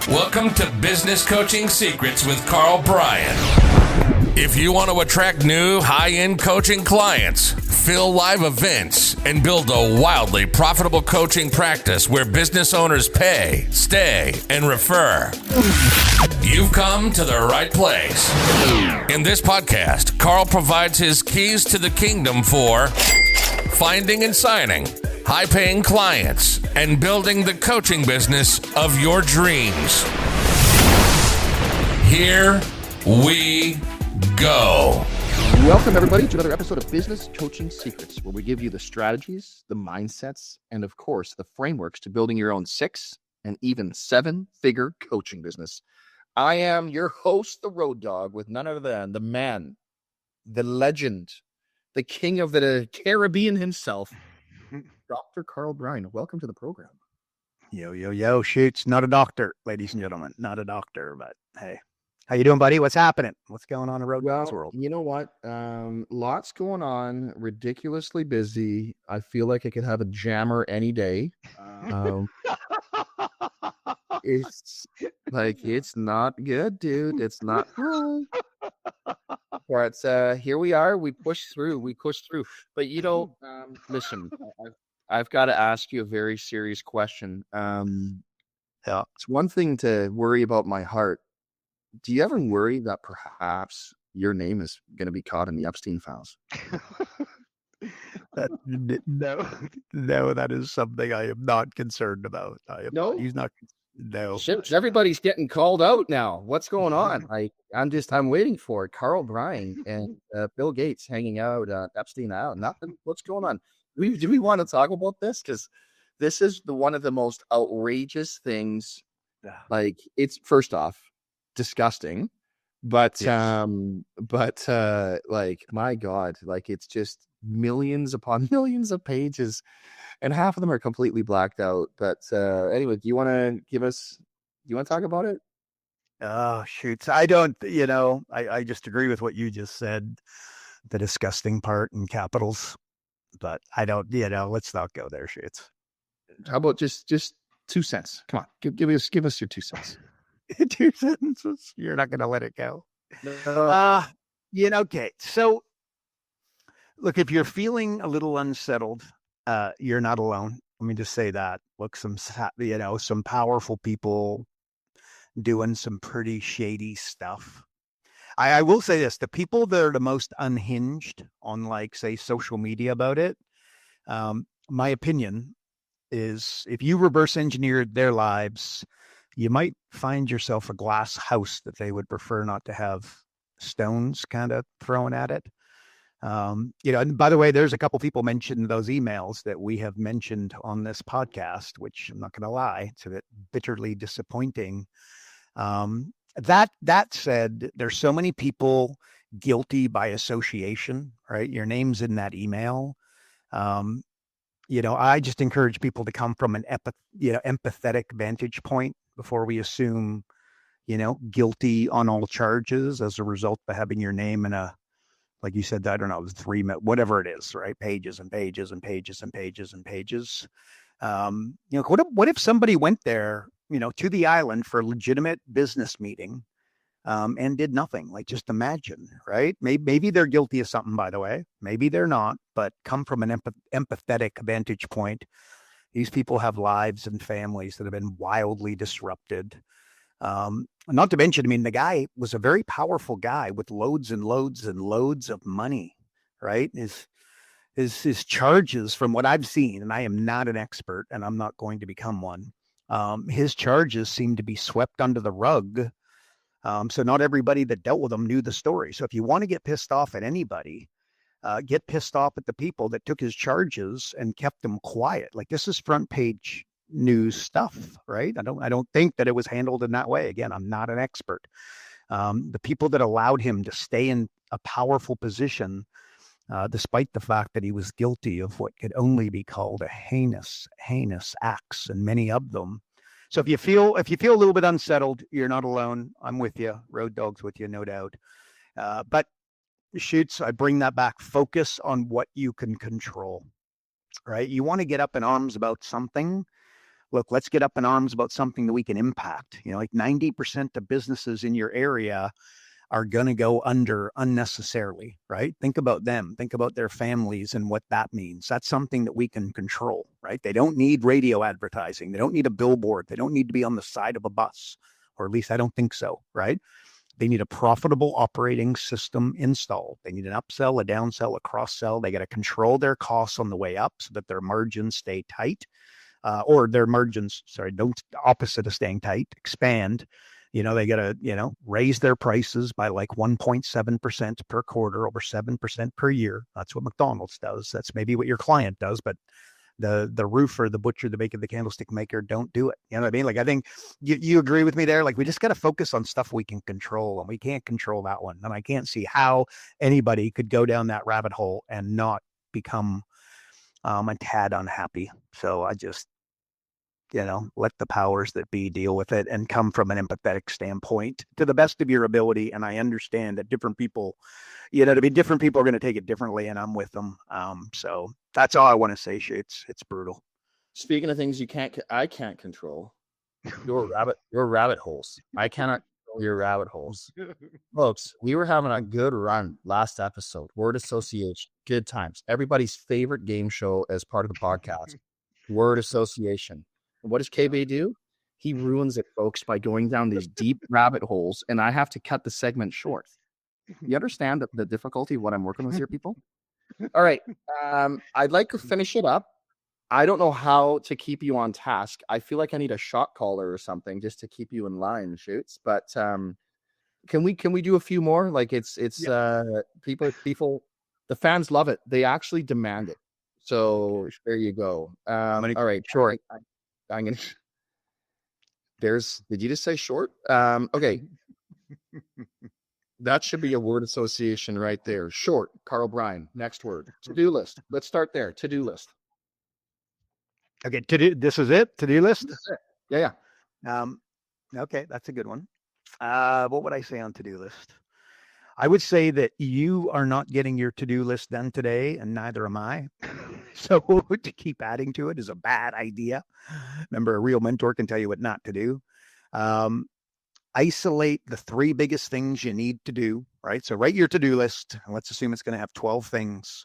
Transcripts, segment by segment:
Welcome to Business Coaching Secrets with Karl Bryan. If you want to attract new high-end coaching clients, fill live events, and build a wildly profitable coaching practice where business owners pay, stay, and refer, you've come to the right place. In this podcast, Karl provides his keys to the kingdom for finding and signing high-paying clients and building the coaching business of your dreams. Here we go. Welcome, everybody, to another episode of Business Coaching Secrets, where we give you the strategies, the mindsets, and of course, the frameworks to building your own 6 and even 7-figure coaching business. I am your host, the Road Dog, with none other than the man, the legend, the king of the Caribbean himself, Dr. Karl Bryan. Welcome to the program. Yo, shoots. Not a doctor, ladies and gentlemen. Not a doctor, but hey. How you doing, buddy? What's happening? What's going on in Road Dog's world? You know what? Lots going on. Ridiculously busy. I feel like I could have a jammer any day. It's like, it's not good, dude. It's not good. But here we are. We push through. But listen, I've got to ask you a very serious question. It's one thing to worry about my heart. Do you ever worry that perhaps your name is going to be caught in the Epstein files? No, that is something I am not concerned about. No? He's not. No. Everybody's getting called out now. What's going on? I'm waiting for it. Karl Bryan and Bill Gates hanging out at Epstein Island. Nothing. What's going on? Do we want to talk about this? Because this is one of the most outrageous things. Like, it's first off disgusting, but yes. Like, my God, like, it's just millions upon millions of pages, and half of them are completely blacked out. But anyway, do you want to talk about it? Oh, shoots. I don't, I just agree with what you just said, the disgusting part in capitals, but I don't, let's not go there, shoots. How about just 2 cents? Come on, give us your 2 cents. 2 sentences. You're not going to let it go. No. Okay. So look, if you're feeling a little unsettled, you're not alone. Let me just say that. Look, some powerful people doing some pretty shady stuff. I will say this, the people that are the most unhinged on, like, say, social media about it, my opinion is, if you reverse engineered their lives, you might find yourself a glass house that they would prefer not to have stones kind of thrown at it. And by the way, there's a couple people mentioned those emails that we have mentioned on this podcast, which I'm not going to lie, it's a bit bitterly disappointing. That said, there's so many people guilty by association, right? Your name's in that email. I just encourage people to come from an empathetic vantage point before we assume, guilty on all charges as a result of having your name in a, like you said, I don't know, whatever it is, right? Pages and pages and pages and pages and pages. What if somebody went there, to the island for a legitimate business meeting, and did nothing? Like, just imagine, right? Maybe they're guilty of something, by the way. Maybe they're not, but come from an empathetic vantage point. These people have lives and families that have been wildly disrupted. Not to mention, the guy was a very powerful guy with loads and loads and loads of money, right? His charges, from what I've seen, and I am not an expert and I'm not going to become one, his charges seem to be swept under the rug. So not everybody that dealt with him knew the story. So if you want to get pissed off at anybody, get pissed off at the people that took his charges and kept them quiet. Like, this is front page news stuff, right? I don't think that it was handled in that way. Again, I'm not an expert. The people that allowed him to stay in a powerful position, despite the fact that he was guilty of what could only be called a heinous acts, and many of them. So if you feel a little bit unsettled, you're not alone. I'm with you. Road Dog's with you, no doubt. But shoots, I bring that back. Focus on what you can control, right? You want to get up in arms about something. look, let's get up in arms about something that we can impact. Like 90% of businesses in your area are going to go under unnecessarily, right? Think about them. Think about their families and what that means. That's something that we can control, right? They don't need radio advertising. They don't need a billboard. They don't need to be on the side of a bus, or at least I don't think so, right? They need a profitable operating system installed. They need an upsell, a downsell, a cross-sell. They got to control their costs on the way up so that their margins stay tight, or their margins, don't opposite of staying tight, expand. They got to, raise their prices by like 1.7% per quarter, over 7% per year. That's what McDonald's does. That's maybe what your client does, but the roofer, the butcher, the baker, the candlestick maker don't do it. You know what I mean? Like, I think you agree with me there. Like, we just got to focus on stuff we can control, and we can't control that one. And I can't see how anybody could go down that rabbit hole and not become a tad unhappy. So I just, let the powers that be deal with it and come from an empathetic standpoint to the best of your ability. And I understand that different people, different people are going to take it differently, and I'm with them. So that's all I want to say, Shades. It's brutal. Speaking of things I can't control, your rabbit holes. I cannot control your rabbit holes. Folks, we were having a good run last episode. Word association, good times. Everybody's favorite game show as part of the podcast. Word association. What does KB do? He ruins it, folks, by going down these deep rabbit holes, and I have to cut the segment short. You understand the difficulty of what I'm working with here, people? All right. I'd like to finish it up. I don't know how to keep you on task. I feel like I need a shot caller or something just to keep you in line, Shoots. But can we do a few more? Like, it's people, the fans love it. They actually demand it. So there you go. All right, sure. I'm gonna. Did you just say short? Okay. That should be a word association right there. Short. Karl Bryan. Next word. To-do list. Let's start there. To-do list. Okay. This is it. To-do list. This is it. Yeah. Okay, that's a good one. What would I say on to-do list? I would say that you are not getting your to-do list done today, and neither am I. So to keep adding to it is a bad idea. Remember, a real mentor can tell you what not to do. Isolate the 3 biggest things you need to do, right? So write your to-do list. And let's assume it's going to have 12 things.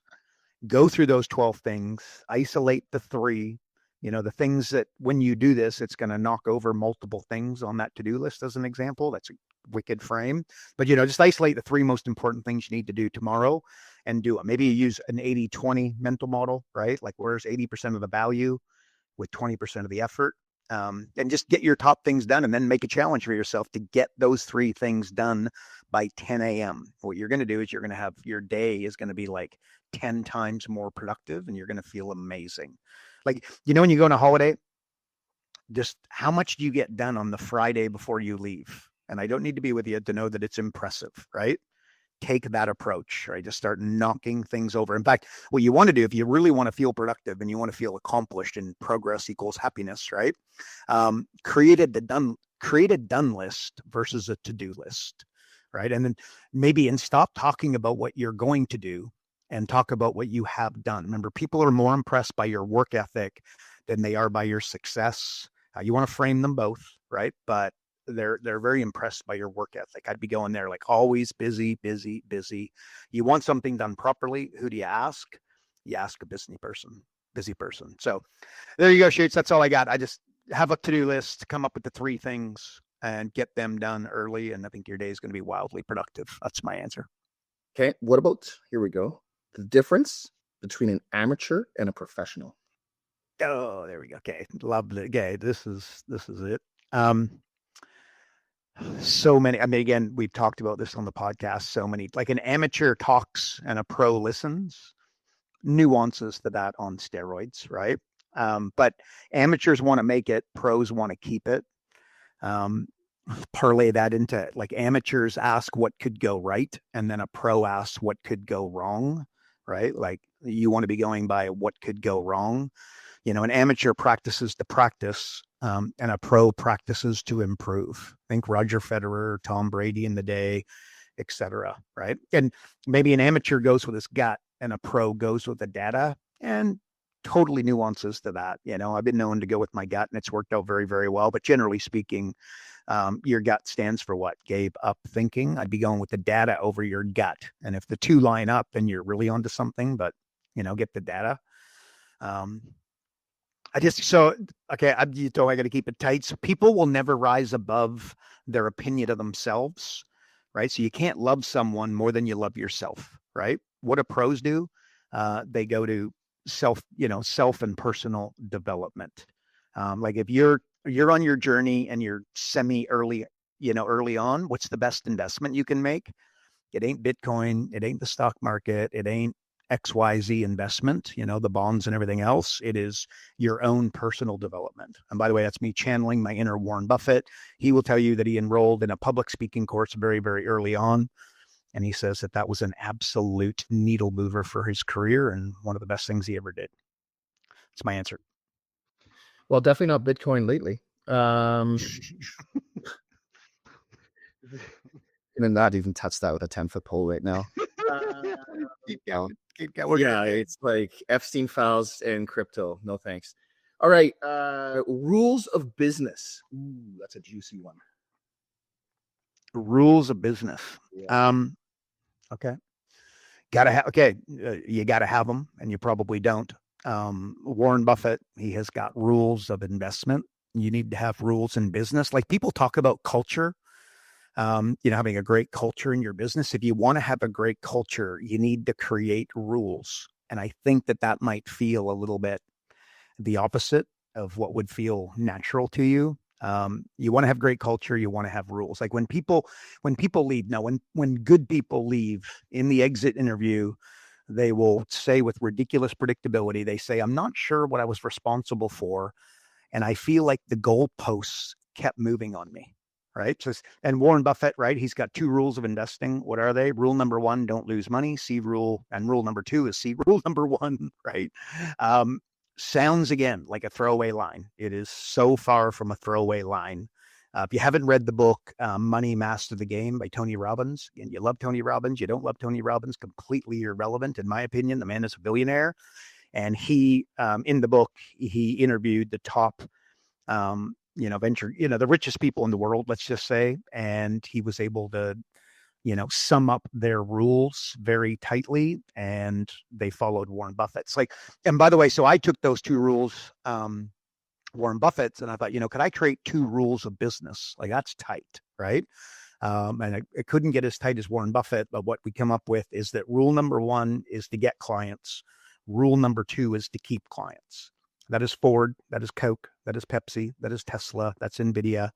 Go through those 12 things. Isolate the 3. The things that when you do this, it's going to knock over multiple things on that to-do list as an example. That's a wicked frame. But, just isolate the 3 most important things you need to do tomorrow and do it. Maybe you use an 80-20 mental model, right? Like, where's 80% of the value with 20% of the effort? And just get your top things done, and then make a challenge for yourself to get those 3 things done by 10 a.m. What you're going to do is you're going to have your day is going to be like 10 times more productive, and you're going to feel amazing. Like, when you go on a holiday, just how much do you get done on the Friday before you leave? And I don't need to be with you to know that it's impressive, right? Take that approach, right? Just start knocking things over. In fact, what you want to do, if you really want to feel productive and you want to feel accomplished, and progress equals happiness, right? Create a done list versus a to-do list, right? And then stop talking about what you're going to do and talk about what you have done. Remember, people are more impressed by your work ethic than they are by your success. You want to frame them both, right? But they're very impressed by your work ethic. I'd be going there like always busy, busy, busy. You want something done properly. Who do you ask? You ask a busy person. So there you go, Shoots. That's all I got. I just have a to-do list, come up with the 3 things and get them done early. And I think your day is going to be wildly productive. That's my answer. Okay. What about, here we go, the difference between an amateur and a professional? Oh, there we go. Okay. Love it. Okay. This is it. So many, again, we've talked about this on the podcast. So many, like, an amateur talks and a pro listens. Nuances to that on steroids, right? But amateurs want to make it, pros want to keep it. Parlay that into, like, amateurs ask what could go right, and then a pro asks what could go wrong, right? Like, you want to be going by what could go wrong. An amateur practices to practice, and a pro practices to improve. Think Roger Federer, Tom Brady in the day, etc. Right? And maybe an amateur goes with his gut and a pro goes with the data, and totally nuances to that. I've been known to go with my gut, and it's worked out very, very well. But generally speaking, your gut stands for what? Gave up thinking. I'd be going with the data over your gut. And if the two line up, then you're really onto something. But get the data. I got to keep it tight. So people will never rise above their opinion of themselves, right? So you can't love someone more than you love yourself, right? What do pros do? They go to self and personal development. Like if you're on your journey and you're early on, what's the best investment you can make? It ain't Bitcoin. It ain't the stock market. It ain't XYZ investment, the bonds and everything else. It is your own personal development. And by the way, that's me channeling my inner Warren Buffett. He will tell you that he enrolled in a public speaking course very, very early on. And he says that was an absolute needle mover for his career and one of the best things he ever did. That's my answer. Well, definitely not Bitcoin lately. And not even touch that with a 10-foot pole right now. Keep going. Yeah, it's like Epstein files and crypto. No thanks. All right. Rules of business. Ooh, that's a juicy one. Rules of business. Yeah. Okay. You got to have them, and you probably don't. Warren Buffett, he has got rules of investment. You need to have rules in business. Like people talk about culture, having a great culture in your business. If you want to have a great culture, you need to create rules. And I think that might feel a little bit the opposite of what would feel natural to you. You want to have great culture. You want to have rules. Like when people leave, when good people leave in the exit interview, they will say with ridiculous predictability, they say, I'm not sure what I was responsible for. And I feel like the goalposts kept moving on me. Right. So, and Warren Buffett, right. He's got 2 rules of investing. What are they? Rule number 1, don't lose money. C rule. And rule number 2 is C rule number 1. Right. Sounds again like a throwaway line. It is so far from a throwaway line. If you haven't read the book, Money Master the Game by Tony Robbins, and you love Tony Robbins, you don't love Tony Robbins, completely irrelevant. In my opinion, the man is a billionaire. And he, in the book, he interviewed the top, venture, the richest people in the world, let's just say. And he was able to, sum up their rules very tightly, and they followed Warren Buffett's. And by the way, so I took those 2 rules, Warren Buffett's, and I thought, could I create 2 rules of business? Like that's tight, right? And I couldn't get as tight as Warren Buffett, but what we come up with is that rule number 1 is to get clients. Rule number 2 is to keep clients. That is Ford, that is Coke, that is Pepsi, that is Tesla, that's Nvidia,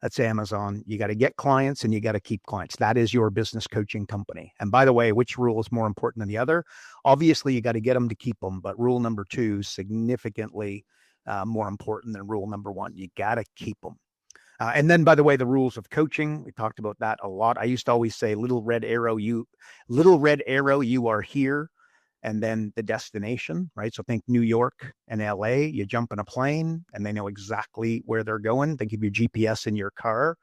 that's Amazon. You got to get clients and you got to keep clients. That is your business coaching company. And by the way, which rule is more important than the other? Obviously, you got to get them to keep them, but rule number 2 is significantly more important than rule number 1. You got to keep them. And then, by the way, the rules of coaching, we talked about that a lot. I used to always say, little red arrow, you are here. And then the destination, right? So think New York and LA, you jump in a plane and they know exactly where they're going. They give you GPS in your car.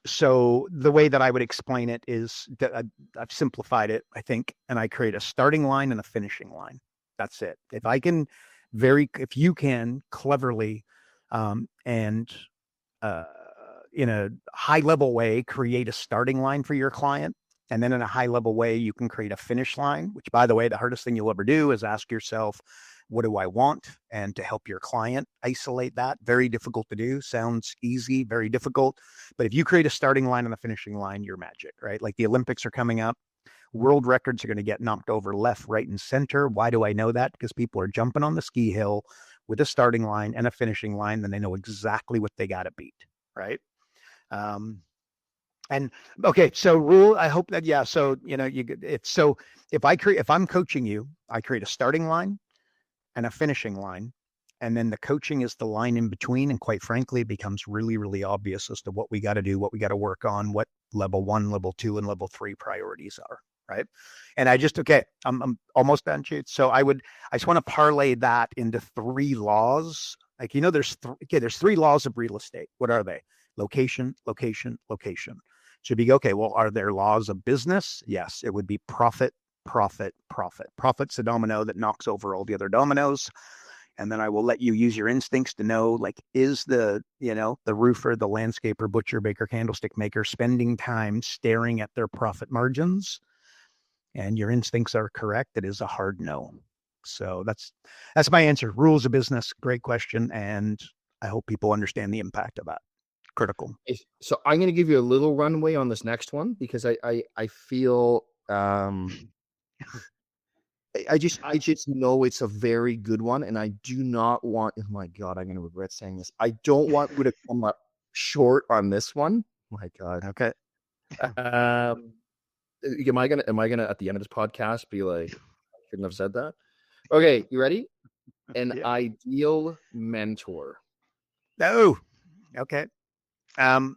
So the way that I would explain it is that I've simplified it, I think, and I create a starting line and a finishing line. That's it. If you can cleverly and in a high level way, create a starting line for your client, and then in a high level way, you can create a finish line, which, by the way, the hardest thing you'll ever do is ask yourself, what do I want? And to help your client isolate that, very difficult to do. Sounds easy, very difficult. But if you create a starting line and a finishing line, you're magic, right? Like the Olympics are coming up. World records are going to get knocked over left, right, and center. Why do I know that? Because people are jumping on the ski hill with a starting line and a finishing line, then they know exactly what they got to beat, right? And okay, so rule, I hope that, yeah. So, if I'm coaching you, I create a starting line and a finishing line, and then the coaching is the line in between. And quite frankly, it becomes really, really obvious as to what we got to do, what we got to work on, what level 1, level 2, and level 3 priorities are. Right. And I'm almost done, Jude. So I just want to parlay that into 3 laws. Like, there's 3 laws of real estate. What are they? Location, location, location. Should be, okay, well, are there laws of business? Yes, it would be profit, profit, profit. Profit's the domino that knocks over all the other dominoes. And then I will let you use your instincts to know, like, is the roofer, the landscaper, butcher, baker, candlestick maker spending time staring at their profit margins? And your instincts are correct. It is a hard no. So that's my answer. Rules of business. Great question. And I hope people understand the impact of that. Critical. So I'm going to give you a little runway on this next one because I feel I just know it's a very good one, and I do not want. Oh my God, I'm going to regret saying this. I don't want you to come up short on this one. My God. Okay. Am I gonna at the end of this podcast be like, I shouldn't have said that? Okay, you ready? An ideal mentor. No. Okay. Okay.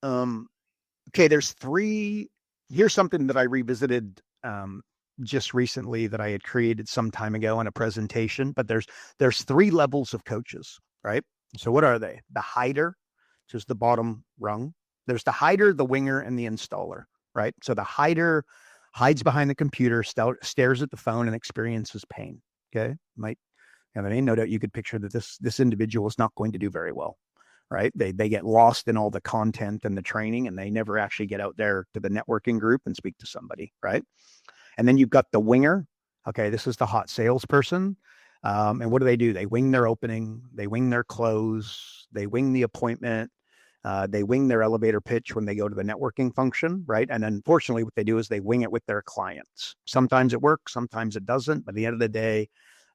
Okay. There's three. Here's something that I revisited just recently that I had created some time ago in a presentation. But there's three levels of coaches, right? So what are they? The hider, which is the bottom rung. There's the hider, the winger, and the installer, right? So the hider hides behind the computer, stares at the phone, and experiences pain. Okay, might have any no doubt you could picture that this individual is not going to do very well, right? They get lost in all the content and the training, and they never actually get out there to the networking group and speak to somebody, right? And then you've got the winger. Okay, this is the hot salesperson. And what do? They wing their opening, they wing their close, they wing the appointment, they wing their elevator pitch when they go to the networking function, right? And unfortunately, what they do is they wing it with their clients. Sometimes it works, sometimes it doesn't. But at the end of the day,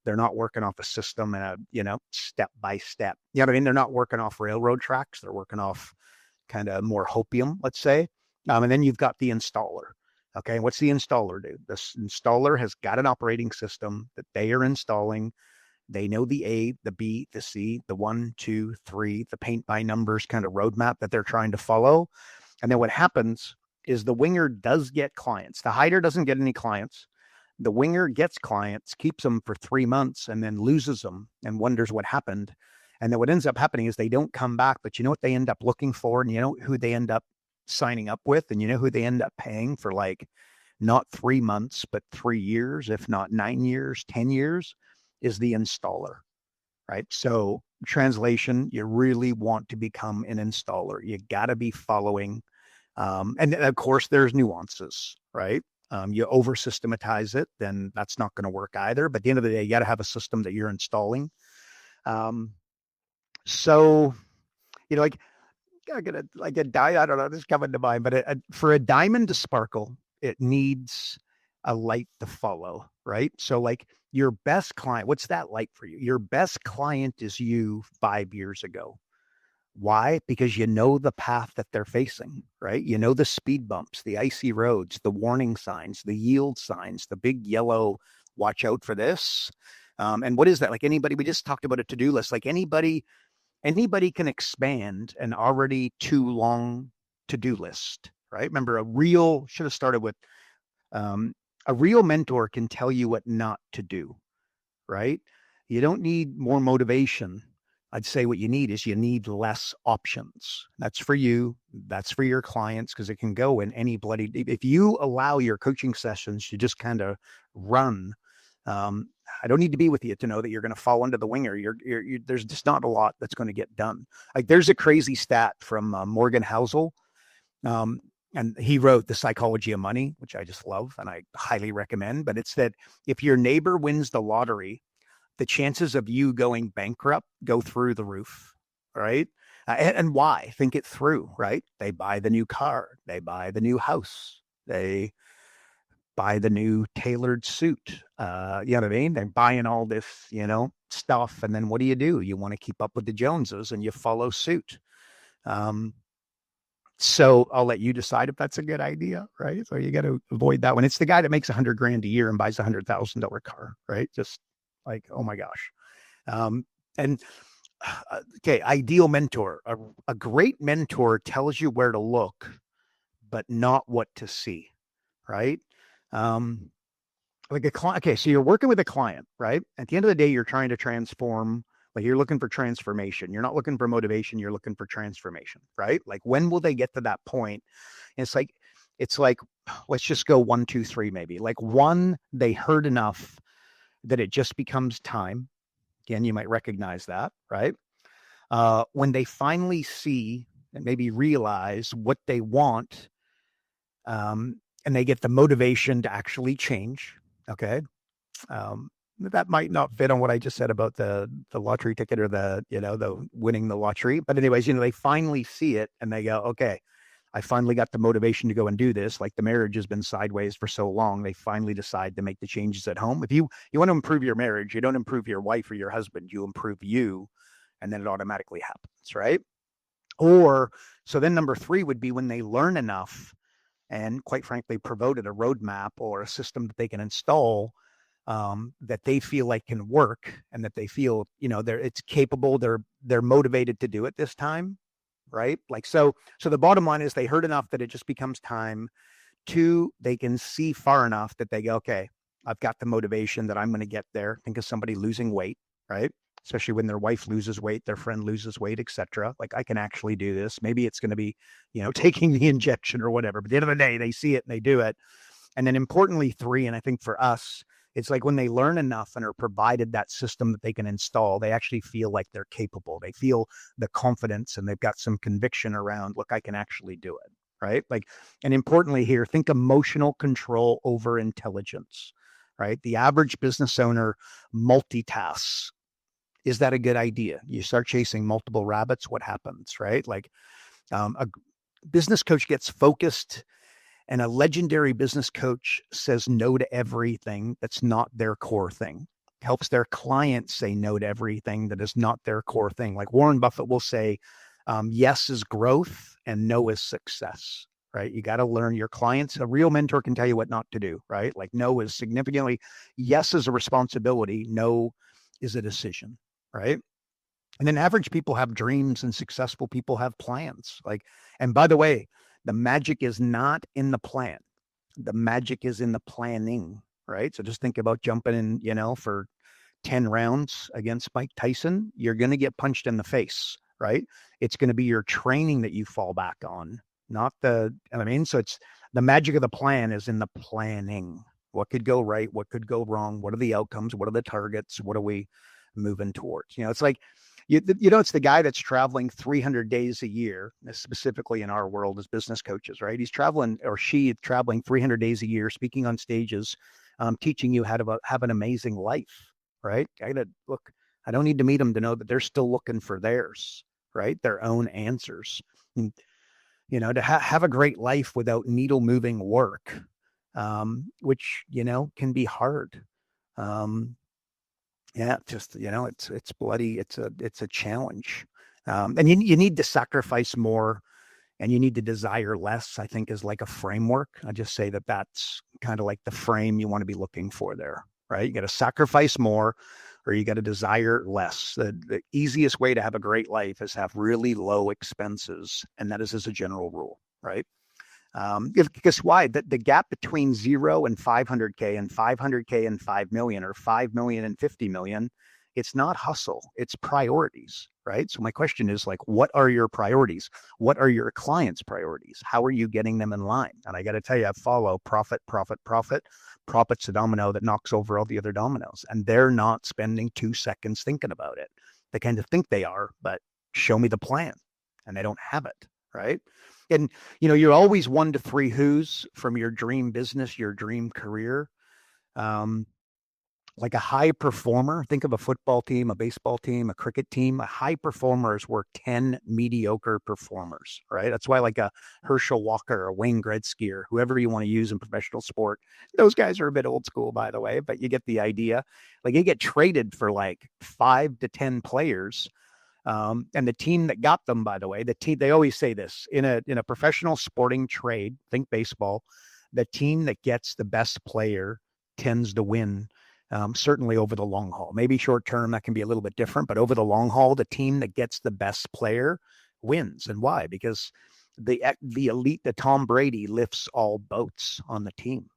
they're not working off a system and step by step. You know what I mean? They're not working off railroad tracks. They're working off kind of more hopium, let's say. And then you've got the installer. Okay, what's the installer do? This installer has got an operating system that they are installing. They know the A, the B, the C, the 1, 2, 3, the paint by numbers kind of roadmap that they're trying to follow. And then what happens is the winger does get clients. The hider doesn't get any clients. The winger gets clients, keeps them for 3 months, and then loses them and wonders what happened. And then what ends up happening is they don't come back. But you know what they end up looking for? And you know who they end up signing up with? And you know who they end up paying for, like, not 3 months, but 3 years, if not 9 years, 10 years, is the installer, right? So translation, you really want to become an installer. You got to be following. And of course, there's nuances, right? You over systematize it, then that's not going to work either. But at the end of the day, you got to have a system that you're installing. So, like, I got like a die. I don't know. This is coming to mind, but for a diamond to sparkle, it needs a light to follow, right? So, like, your best client, what's that light for you? Your best client is you 5 years ago. Why? Because you know the path that they're facing, right? You know the speed bumps, the icy roads, the warning signs, the yield signs, the big yellow, watch out for this. And what is that? Like, anybody, we just talked about a to-do list. Like, anybody can expand an already too long to-do list, right? Remember, should have started with, a real mentor can tell you what not to do, right? You don't need more motivation. I'd say what you need is you need less options. That's for you. That's for your clients, because it can go in any bloody, if you allow your coaching sessions to just kind of run, I don't need to be with you to know that you're going to fall under the winger. There's just not a lot that's going to get done. Like, there's a crazy stat from Morgan Housel. And he wrote The Psychology of Money, which I just love and I highly recommend. But it's that if your neighbor wins the lottery, the chances of you going bankrupt go through the roof, right? And why? Think it through, right? They buy the new car. They buy the new house. They buy the new tailored suit. You know what I mean? They're buying all this, stuff. And then what do? You want to keep up with the Joneses and you follow suit. So I'll let you decide if that's a good idea, right? So you got to avoid that one. It's the guy that makes $100,000 a year and buys $100,000 car, right? Just like, oh my gosh. Okay, ideal mentor. A great mentor tells you where to look, but not what to see, right? Like a client. Okay, so you're working with a client, right? At the end of the day, you're trying to transform. Like, you're looking for transformation. You're not looking for motivation. You're looking for transformation, right? Like, when will they get to that point? And it's like, it's like, let's just go 1, 2, 3, maybe. Like one, they heard enough that it just becomes time. Again, you might recognize that, right? When they finally see and maybe realize what they want, and they get the motivation to actually change. Okay. That might not fit on what I just said about the lottery ticket or the winning the lottery. But anyways, they finally see it and they go, okay, I finally got the motivation to go and do this. Like the marriage has been sideways for so long. They finally decide to make the changes at home. If you want to improve your marriage, you don't improve your wife or your husband, you improve you, and then it automatically happens, right? Or, so then number 3 would be when they learn enough and quite frankly, promoted a roadmap or a system that they can install, that they feel like can work and that they feel, it's capable. They're motivated to do it this time. Right. Like, so the bottom line is they heard enough that it just becomes time. 2, they can see far enough that they go, okay, I've got the motivation that I'm going to get there. Think of somebody losing weight, right? Especially when their wife loses weight, their friend loses weight, etc. Like, I can actually do this. Maybe it's going to be, taking the injection or whatever. But at the end of the day, they see it and they do it. And then importantly, 3, and I think for us, it's like when they learn enough and are provided that system that they can install, they actually feel like they're capable. They feel the confidence and they've got some conviction around, look, I can actually do it, right? Like, and importantly here, think emotional control over intelligence, right? The average business owner multitasks. Is that a good idea? You start chasing multiple rabbits, what happens, right? Like, a business coach gets focused, and a legendary business coach says no to everything that's not their core thing. Helps their clients say no to everything that is not their core thing. Like Warren Buffett will say, yes is growth and no is success, right? You got to learn your clients. A real mentor can tell you what not to do, right? Like no is significantly, yes is a responsibility, no is a decision, right? And then average people have dreams and successful people have plans. Like, and by the way, the magic is not in the plan. The magic is in the planning, right? So just think about jumping in, for 10 rounds against Mike Tyson. You're going to get punched in the face, right? It's going to be your training that you fall back on, not so it's the magic of the plan is in the planning. What could go right? What could go wrong? What are the outcomes? What are the targets? What are we moving towards? It's like, it's the guy that's traveling 300 days a year, specifically in our world as business coaches, right? He's traveling, or she traveling 300 days a year, speaking on stages, teaching you how to have an amazing life, right? I don't need to meet them to know that they're still looking for theirs, right? Their own answers. And, to have a great life without needle moving work, which, can be hard. Yeah, just, it's bloody. It's a challenge. And you need to sacrifice more and you need to desire less, I think, is like a framework. I just say that that's kind of like the frame you want to be looking for there, right? You got to sacrifice more or you got to desire less. The easiest way to have a great life is have really low expenses. And that is as a general rule, right? Guess why? The gap between 0 and 500K and 500K and 5 million or 5 million and 50 million, it's not hustle, it's priorities, right? So my question is like, what are your priorities? What are your clients' priorities? How are you getting them in line? And I got to tell you, I follow profit. Profit's a domino that knocks over all the other dominoes. And they're not spending 2 seconds thinking about it. They kind of think they are, but show me the plan. And they don't have it, right? And, you're always 1 to 3 who's from your dream business, your dream career. Like a high performer, think of a football team, a baseball team, a cricket team. A high performers were 10 mediocre performers, right? That's why like a Herschel Walker or Wayne Gretzky or whoever you want to use in professional sport. Those guys are a bit old school, by the way, but you get the idea. Like you get traded for like 5 to 10 players. And the team that got them, by the way, they always say this in a professional sporting trade, think baseball, the team that gets the best player tends to win, certainly over the long haul. Maybe short term, that can be a little bit different, but over the long haul, the team that gets the best player wins. And why? Because the elite, the Tom Brady lifts all boats on the team,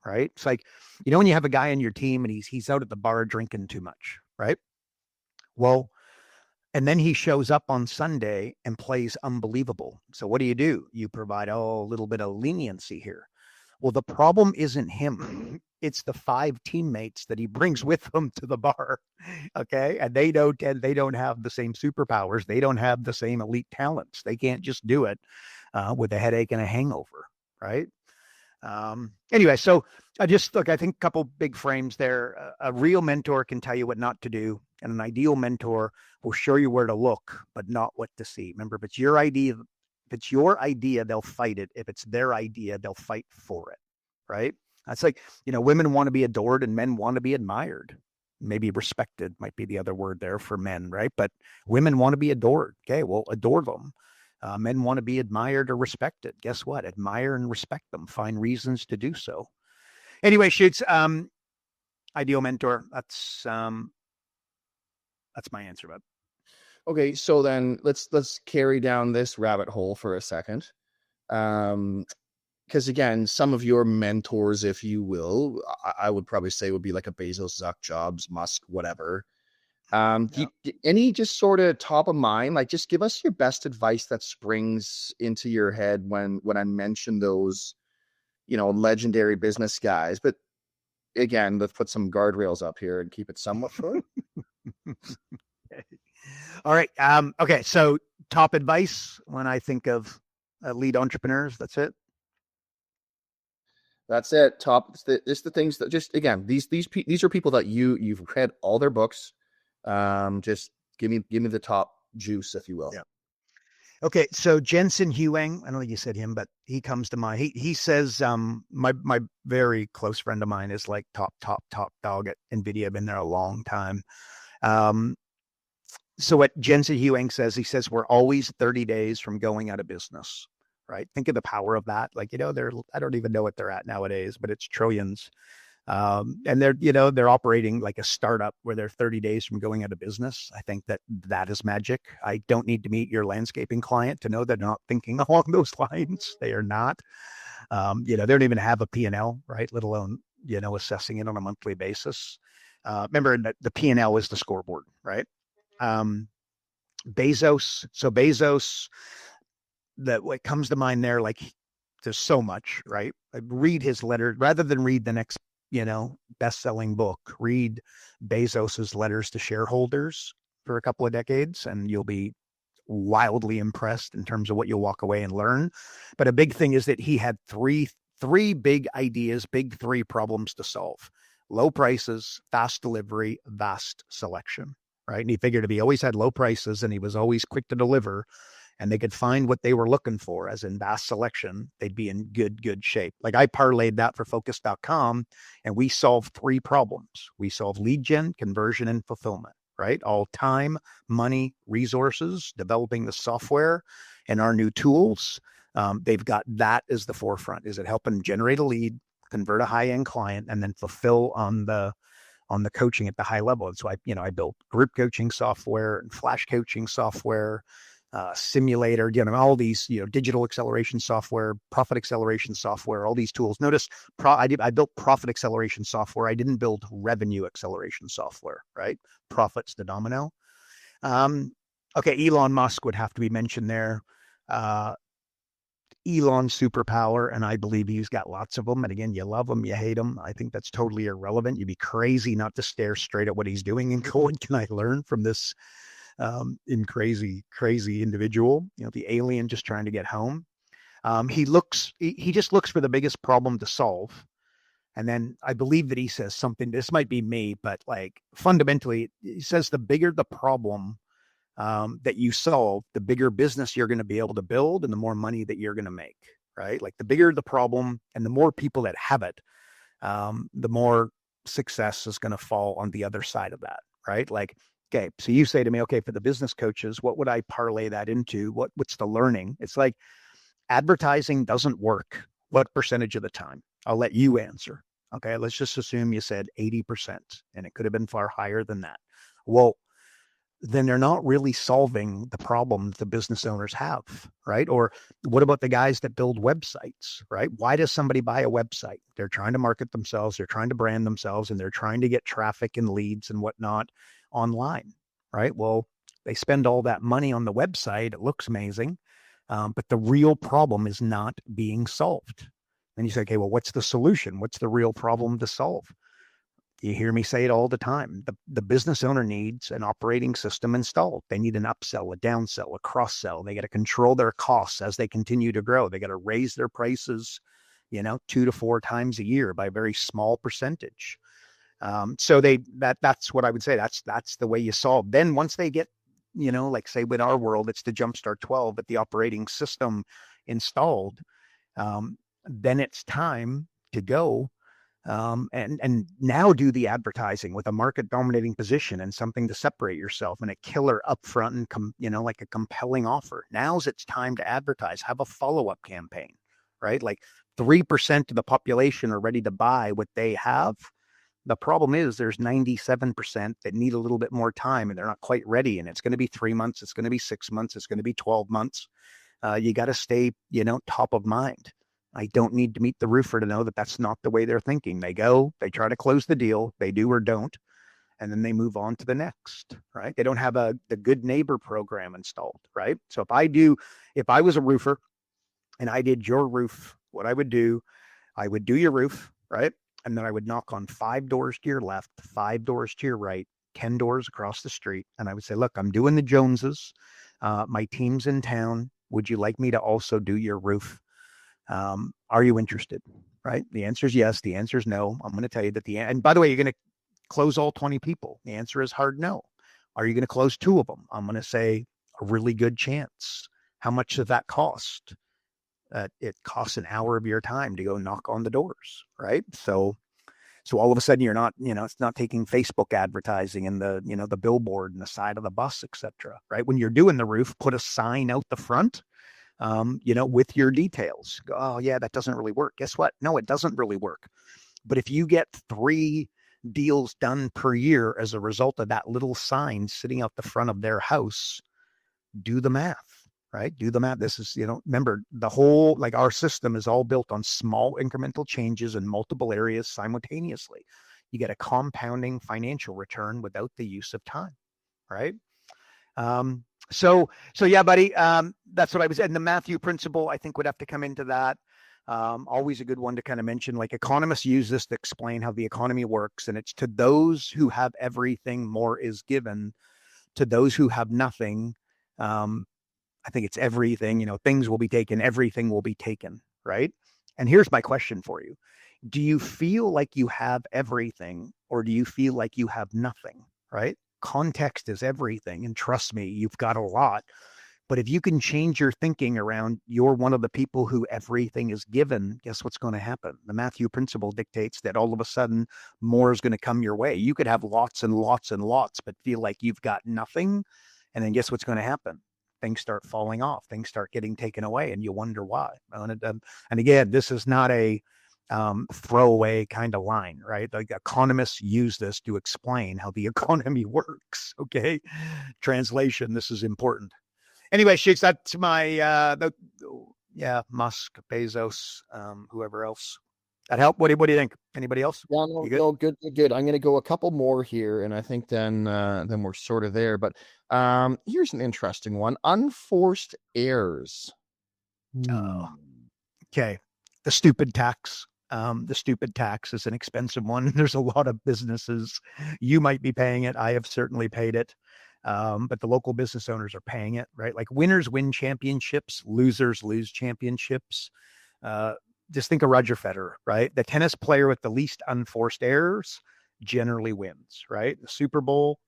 right? It's like, when you have a guy on your team and he's out at the bar drinking too much, right? Well, And then he shows up on Sunday and plays unbelievable. So what do? You provide a little bit of leniency here. Well, the problem isn't him. It's the 5 teammates that he brings with him to the bar. Okay. And they don't have the same superpowers. They don't have the same elite talents. They can't just do it with a headache and a hangover. Right. Anyway, so I think a couple big frames there. A real mentor can tell you what not to do, and an ideal mentor will show you where to look, but not what to see. Remember, if it's your idea, they'll fight it. If it's their idea, they'll fight for it. Right? That's like, women want to be adored and men want to be admired. Maybe respected might be the other word there for men, right? But women want to be adored. Okay, well, adore them. Men want to be admired or respected. Guess what? Admire and respect them. Find reasons to do so. Anyway, shoots. Ideal mentor. That's my answer, bud. Okay, so then let's carry down this rabbit hole for a second. Because again, some of your mentors, if you will, I would probably say would be like a Bezos, Zuck, Jobs, Musk, whatever. Any just sort of top of mind, like just give us your best advice that springs into your head when I mention those, legendary business guys. But again, let's put some guardrails up here and keep it somewhat short. All right. Okay. So top advice when I think of lead entrepreneurs, that's it. That's it. Top. It's the things that just, again, these are people that you've read all their books. Just give me the top juice, if you will. Yeah. Okay. So Jensen Huang, I don't think you said him, but he comes to mind. He says, my very close friend of mine is like top dog at NVIDIA, been there a long time. So what Jensen Huang says, he says, we're always 30 days from going out of business, right? Think of the power of that. Like, I don't even know what they're at nowadays, but it's trillions. And they're operating like a startup where they're 30 days from going out of business. I think that is magic. I don't need to meet your landscaping client to know they're not thinking along those lines. They are not. They don't even have a P&L, right? Let alone, assessing it on a monthly basis. Remember that the P&L is the scoreboard, right? Bezos. So Bezos, what comes to mind there, like there's so much, right? I read his letter rather than read the next, best-selling book. Read Bezos's letters to shareholders for a couple of decades, and you'll be wildly impressed in terms of what you'll walk away and learn. But a big thing is that he had three big ideas, three problems to solve: low prices, fast delivery, vast selection. Right. And he figured if he always had low prices and he was always quick to deliver and they could find what they were looking for, as in vast selection, they'd be in good shape. Like I parlayed that for Focus.com and we solved 3 problems. We solved lead gen, conversion, and fulfillment, right? All time, money, resources, developing the software and our new tools. They've got that as the forefront. Is it helping generate a lead, convert a high-end client, and then fulfill on the coaching at the high level? And so I built group coaching software and flash coaching software, simulator, all these, digital acceleration software, profit acceleration software, all these tools. Notice I built profit acceleration software. I didn't build revenue acceleration software, right? Profit's the domino. Okay. Elon Musk would have to be mentioned there. Elon's superpower, and I believe he's got lots of them. And again, you love him, you hate him. I think that's totally irrelevant. You'd be crazy not to stare straight at what he's doing and go, what can I learn from this crazy individual? The alien just trying to get home. He just looks for the biggest problem to solve. And then I believe that he says something, this might be me, but like fundamentally, he says the bigger the problem that you solve, the bigger business you're going to be able to build and the more money that you're going to make, right? Like the bigger the problem and the more people that have it, the more success is going to fall on the other side of that, right? Like, okay, so you say to me, okay, for the business coaches, what would I parlay that into? What's the learning? It's like advertising doesn't work. What percentage of the time? I'll let you answer. Okay, let's just assume you said 80%, and it could have been far higher than that. Well, then they're not really solving the problems the business owners have, right? Or what about the guys that build websites, right? Why does somebody buy a website? They're trying to market themselves, they're trying to brand themselves, and they're trying to get traffic and leads and whatnot online, right? Well, They spend all that money on the website. It looks amazing. But the real problem is not being solved. And you say, okay, well, what's the solution? What's the real problem to solve? You hear me say it all the time. The business owner needs an operating system installed. They need an upsell, a downsell, a cross-sell. They got to control their costs as they continue to grow. They got to raise their prices, 2 to 4 times a year by a very small percentage. So that's what I would say. That's the way you solve. Then once they get, like say with our world, it's the Jumpstart 12, but the operating system installed, then it's time to go and now do the advertising with a market dominating position and something to separate yourself and a killer upfront and like a compelling offer. Now's it's time to advertise, have a follow-up campaign, right? Like 3% of the population are ready to buy what they have. The problem is there's 97% that need a little bit more time and they're not quite ready. And it's going to be 3 months. It's going to be 6 months. It's going to be 12 months. You got to stay, top of mind. I don't need to meet the roofer to know that that's not the way they're thinking. They go, they try to close the deal, they do or don't, and then they move on to the next, right? They don't have the good neighbor program installed, right? So if I was a roofer and I did your roof, what I would do your roof, right? And then I would knock on 5 doors to your left, 5 doors to your right, 10 doors across the street. And I would say, look, I'm doing the Joneses. My team's in town. Would you like me to also do your roof? Are you interested? Right? The answer is yes. The answer is no. I'm going to tell you that and by the way, you're going to close all 20 people. The answer is hard no. Are you going to close 2 of them? I'm going to say a really good chance. How much does that cost? It costs an hour of your time to go knock on the doors, right? So all of a sudden you're not, it's not taking Facebook advertising and the billboard and the side of the bus, etc. Right? When you're doing the roof, put a sign out the front, with your details. Oh yeah, that doesn't really work. Guess what? No, it doesn't really work. But if you get 3 deals done per year as a result of that little sign sitting out the front of their house, do the math, right? Do the math. This is, remember the whole, like our system is all built on small incremental changes in multiple areas simultaneously. You get a compounding financial return without the use of time, right? So yeah, buddy, that's what I was saying. The Matthew principle, I think, would have to come into that. Always a good one to kind of mention, like economists use this to explain how the economy works. And it's to those who have everything, more is given. To those who have nothing, I think it's everything, things will be taken, everything will be taken, right? And here's my question for you. Do you feel like you have everything or do you feel like you have nothing, right? Context is everything. And trust me, you've got a lot. But if you can change your thinking around you're one of the people who everything is given, guess what's going to happen? The Matthew principle dictates that all of a sudden more is going to come your way. You could have lots and lots and lots, but feel like you've got nothing. And then guess what's going to happen? Things start falling off. Things start getting taken away and you wonder why. And again, this is not a throwaway kind of line, right? Like economists use this to explain how the economy works. Okay. Translation. This is important. Anyway, Shakes, that's my, Musk, Bezos, whoever else. That help? What do you think? Anybody else? Yeah, no, good. I'm going to go a couple more here, and I think then we're sort of there. But here's an interesting one: unforced heirs. Oh, okay. The stupid tax. The stupid tax is an expensive one. There's a lot of businesses. You might be paying it. I have certainly paid it. But the local business owners are paying it, right? Like winners win championships, losers lose championships. Just think of Roger Federer, right? The tennis player with the least unforced errors generally wins, right? The Super Bowl,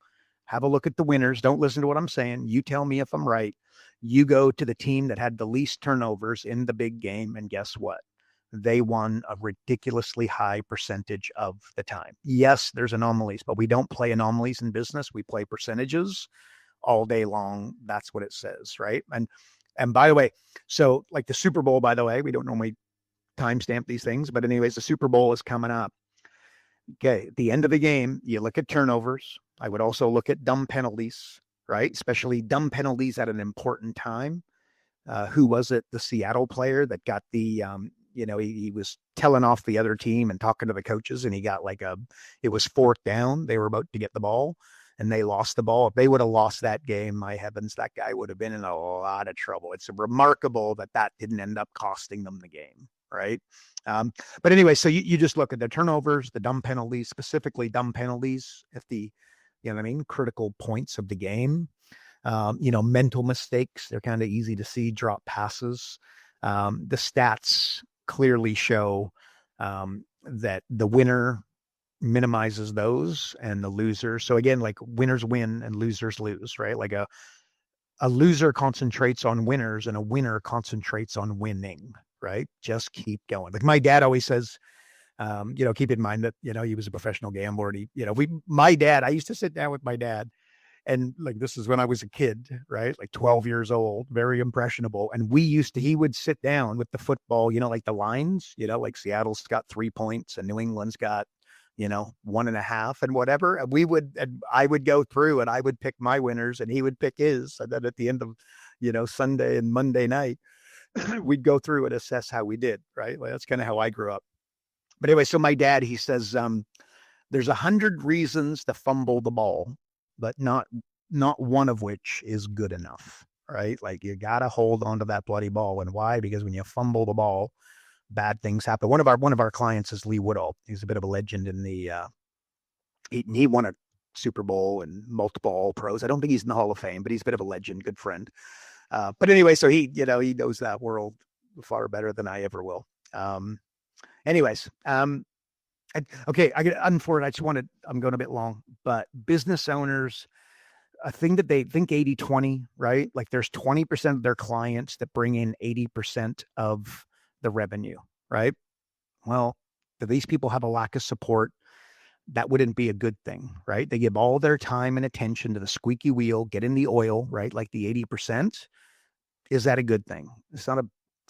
have a look at the winners. Don't listen to what I'm saying. You tell me if I'm right. You go to the team that had the least turnovers in the big game, and guess what? They won a ridiculously high percentage of the time. Yes, there's anomalies, but we don't play anomalies in business. We play percentages all day long. That's what it says, right? And by the way, so like the Super Bowl, by the way, we don't normally timestamp these things, but anyways, the Super Bowl is coming up. Okay, at the end of the game, you look at turnovers. I would also look at dumb penalties, right? Especially dumb penalties at an important time. Who was it? The Seattle player that got the he was telling off the other team and talking to the coaches, and he got it was 4th down. They were about to get the ball, and they lost the ball. If they would have lost that game, my heavens, that guy would have been in a lot of trouble. It's remarkable that didn't end up costing them the game, right? But anyway, so you just look at the turnovers, the dumb penalties, specifically dumb penalties at the, critical points of the game. Mental mistakes, they're kind of easy to see, drop passes. The stats clearly show that the winner minimizes those and the loser. So again, like winners win and losers lose, right? Like a loser concentrates on winners and a winner concentrates on winning, right? Just keep going. Like my dad always says, keep in mind that, he was a professional gambler and I used to sit down with my dad. And like, this is when I was a kid, right? Like 12 years old, very impressionable. And he would sit down with the football, like the lines, like Seattle's got 3 points and New England's got, 1.5 and whatever. And I would go through and I would pick my winners and he would pick his. And then at the end of, Sunday and Monday night, we'd go through and assess how we did, right? Like, that's kind of how I grew up. But anyway, so my dad, he says, there's 100 reasons to fumble the ball, but not one of which is good enough, right? Like you got to hold on to that bloody ball. And why? Because when you fumble the ball, bad things happen. One of our clients is Lee Woodall. He's a bit of a legend in the, he won a Super Bowl and multiple All Pros. I don't think he's in the Hall of Fame, but he's a bit of a legend, good friend. But anyway, so he knows that world far better than I ever will. Anyways, okay, I get Unforced. I'm going a bit long, but business owners, a thing that they think 80-20, right? Like there's 20% of their clients that bring in 80% of the revenue, right? Well, do these people have a lack of support? That wouldn't be a good thing, right? They give all their time and attention to the squeaky wheel, get in the oil, right? Like the 80%. Is that a good thing? It's not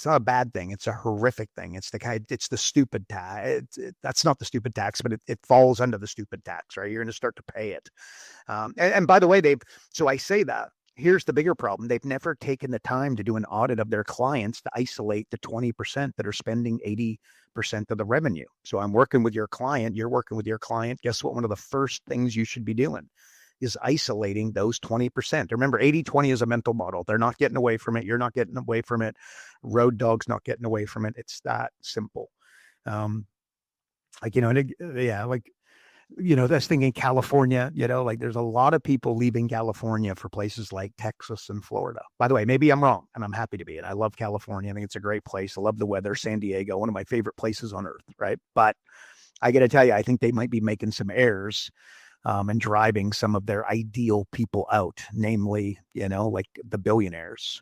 a bad thing. It's a horrific thing. It's the stupid tax. That's not the stupid tax, but it falls under the stupid tax, right? You're going to start to pay it. And by the way, so I say that, here's the bigger problem. They've never taken the time to do an audit of their clients to isolate the 20% that are spending 80% of the revenue. So I'm working with your client. You're working with your client. Guess what? One of the first things you should be doing is isolating those 20%. Remember, 80-20 is a mental model. They're not getting away from it. You're not getting away from it. Road Dog's not getting away from it. It's that simple. That's thing in California, like there's a lot of people leaving California for places like Texas and Florida. By the way, maybe I'm wrong and I'm happy to be it. I love California. I think it's a great place. I love the weather. San Diego, one of my favorite places on earth. Right. But I got to tell you, I think they might be making some errors and driving some of their ideal people out, namely, like the billionaires.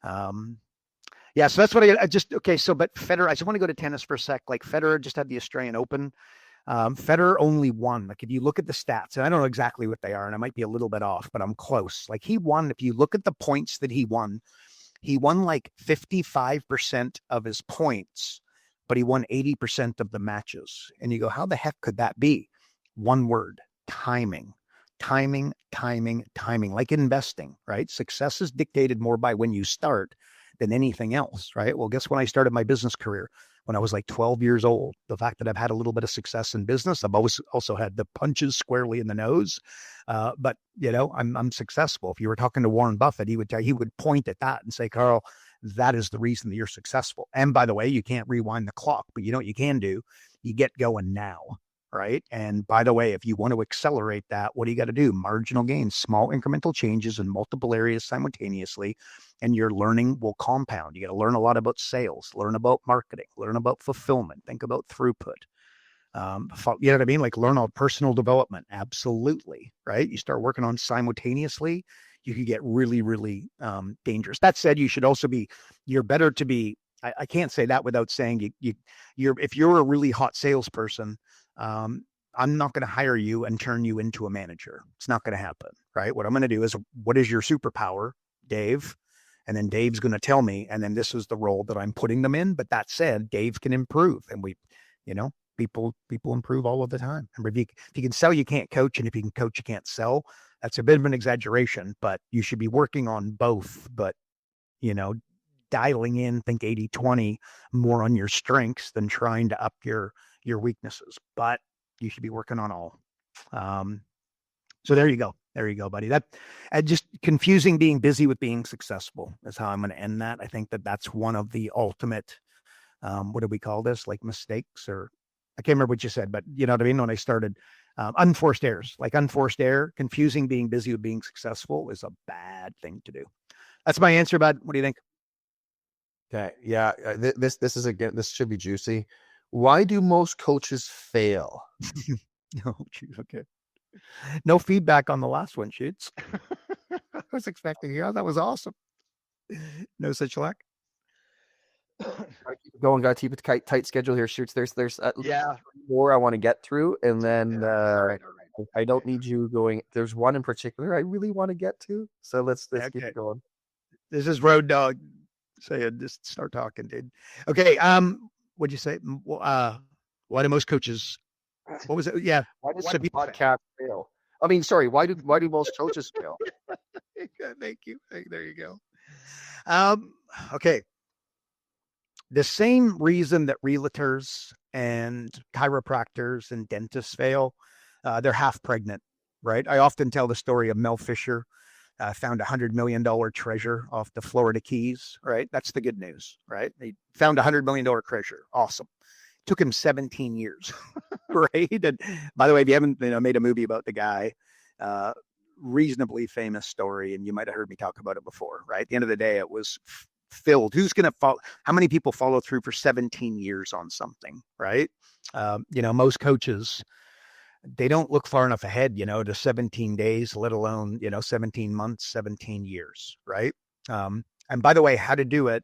So that's what but Federer, I just want to go to tennis for a sec. Like Federer just had the Australian Open. Federer only won. Like if you look at the stats, and I don't know exactly what they are, and I might be a little bit off, but I'm close. Like he won, if you look at the points that he won like 55% of his points, but he won 80% of the matches. And you go, how the heck could that be? One word: timing, like investing, right? Success is dictated more by when you start than anything else, right? Well, guess when I started my business career? When I was like 12 years old. The fact that I've had a little bit of success in business, I've always also had the punches squarely in the nose. But I'm successful. If you were talking to Warren Buffett, he would point at that and say, Karl, that is the reason that you're successful. And by the way, you can't rewind the clock, but you know what you can do? You get going now. Right. And by the way, if you want to accelerate that, what do you got to do? Marginal gains, small incremental changes in multiple areas simultaneously, and your learning will compound. You got to learn a lot about sales, learn about marketing, learn about fulfillment, think about throughput. You know what I mean? Like learn on personal development. Absolutely. Right. You start working on simultaneously, you can get really, really dangerous. That said, you're better to be, I can't say that without saying if you're a really hot salesperson, I'm not going to hire you and turn you into a manager. It's not going to happen, right? What I'm going to do is, what is your superpower, Dave? And then Dave's going to tell me, and then this is the role that I'm putting them in. But that said, Dave can improve, and people improve all of the time. Remember, if you can sell, you can't coach, and if you can coach, you can't sell. That's a bit of an exaggeration, but you should be working on both. But dialing in, think 80-20 more on your strengths than trying to up your weaknesses, but you should be working on all. So there you go. There you go, buddy. That just confusing being busy with being successful is how I'm going to end that. I think that that's one of the ultimate, what do we call this? Like mistakes, or I can't remember what you said, but you know what I mean? When I started, unforced errors, like unforced error, confusing being busy with being successful is a bad thing to do. That's my answer, bud. What do you think? Okay. Yeah. This should be juicy. Why do most coaches fail? Oh, geez, okay. No feedback on the last one, Shoots. I was expecting, yeah, that was awesome. No such luck. Going, got to keep a tight schedule here. Shoots. There's more I want to get through, and then All right. I don't need you going. There's one in particular I really want to get to, so let's keep Okay. it going. This is Road Dog saying, just start talking, dude. Okay. What'd you say? Why do most coaches? What was it? Yeah. Why does So the people- podcast fail? I mean, sorry. Why do most coaches fail? Thank you. There you go. Okay. The same reason that realtors and chiropractors and dentists fail, they're half pregnant, right? I often tell the story of Mel Fisher, found $100 million treasure off the Florida Keys, right? That's the good news, right? He found $100 million treasure. Awesome. Took him 17 years, right? And by the way, if you haven't made a movie about the guy, reasonably famous story, and you might have heard me talk about it before, right? At the end of the day, it was filled. Who's going to follow? How many people follow through for 17 years on something, right? Most coaches, they don't look far enough ahead, to 17 days, let alone, 17 months, 17 years, right? And by the way, how to do it,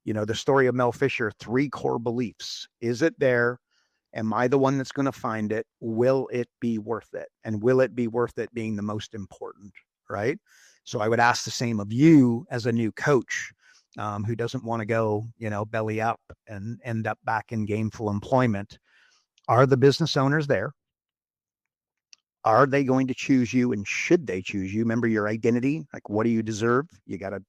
the story of Mel Fisher, 3 core beliefs. Is it there? Am I the one that's going to find it? Will it be worth it? And will it be worth it being the most important, right? So I would ask the same of you as a new coach who doesn't want to go, belly up and end up back in gainful employment. Are the business owners there? Are they going to choose you, and should they choose you? Remember your identity. Like, what do you deserve? You got to,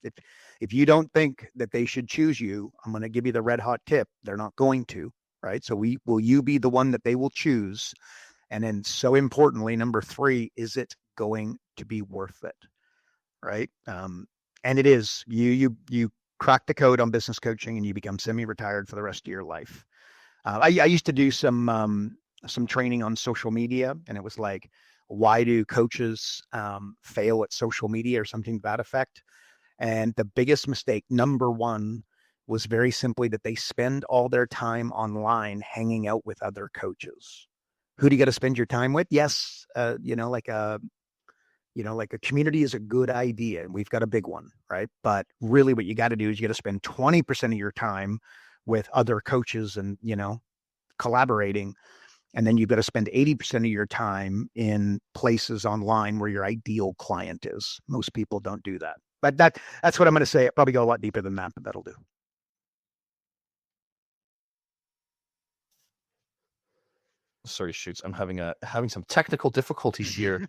if you don't think that they should choose you, I'm going to give you the red hot tip. They're not going to, right? So will you be the one that they will choose? And then so importantly, number 3, is it going to be worth it? Right. And it is. You crack the code on business coaching and you become semi-retired for the rest of your life. I used to do some training on social media, and it was like, why do coaches fail at social media or something to that effect? And the biggest mistake, number 1, was very simply that they spend all their time online hanging out with other coaches. Who do you got to spend your time with? Yes, like a community is a good idea. We've got a big one, right? But really what you got to do is you got to spend 20% of your time with other coaches and, collaborating. And then you've got to spend 80% of your time in places online where your ideal client is. Most people don't do that. But that's what I'm going to say. It probably go a lot deeper than that, but that'll do. Sorry, Shoots. I'm having some technical difficulties here.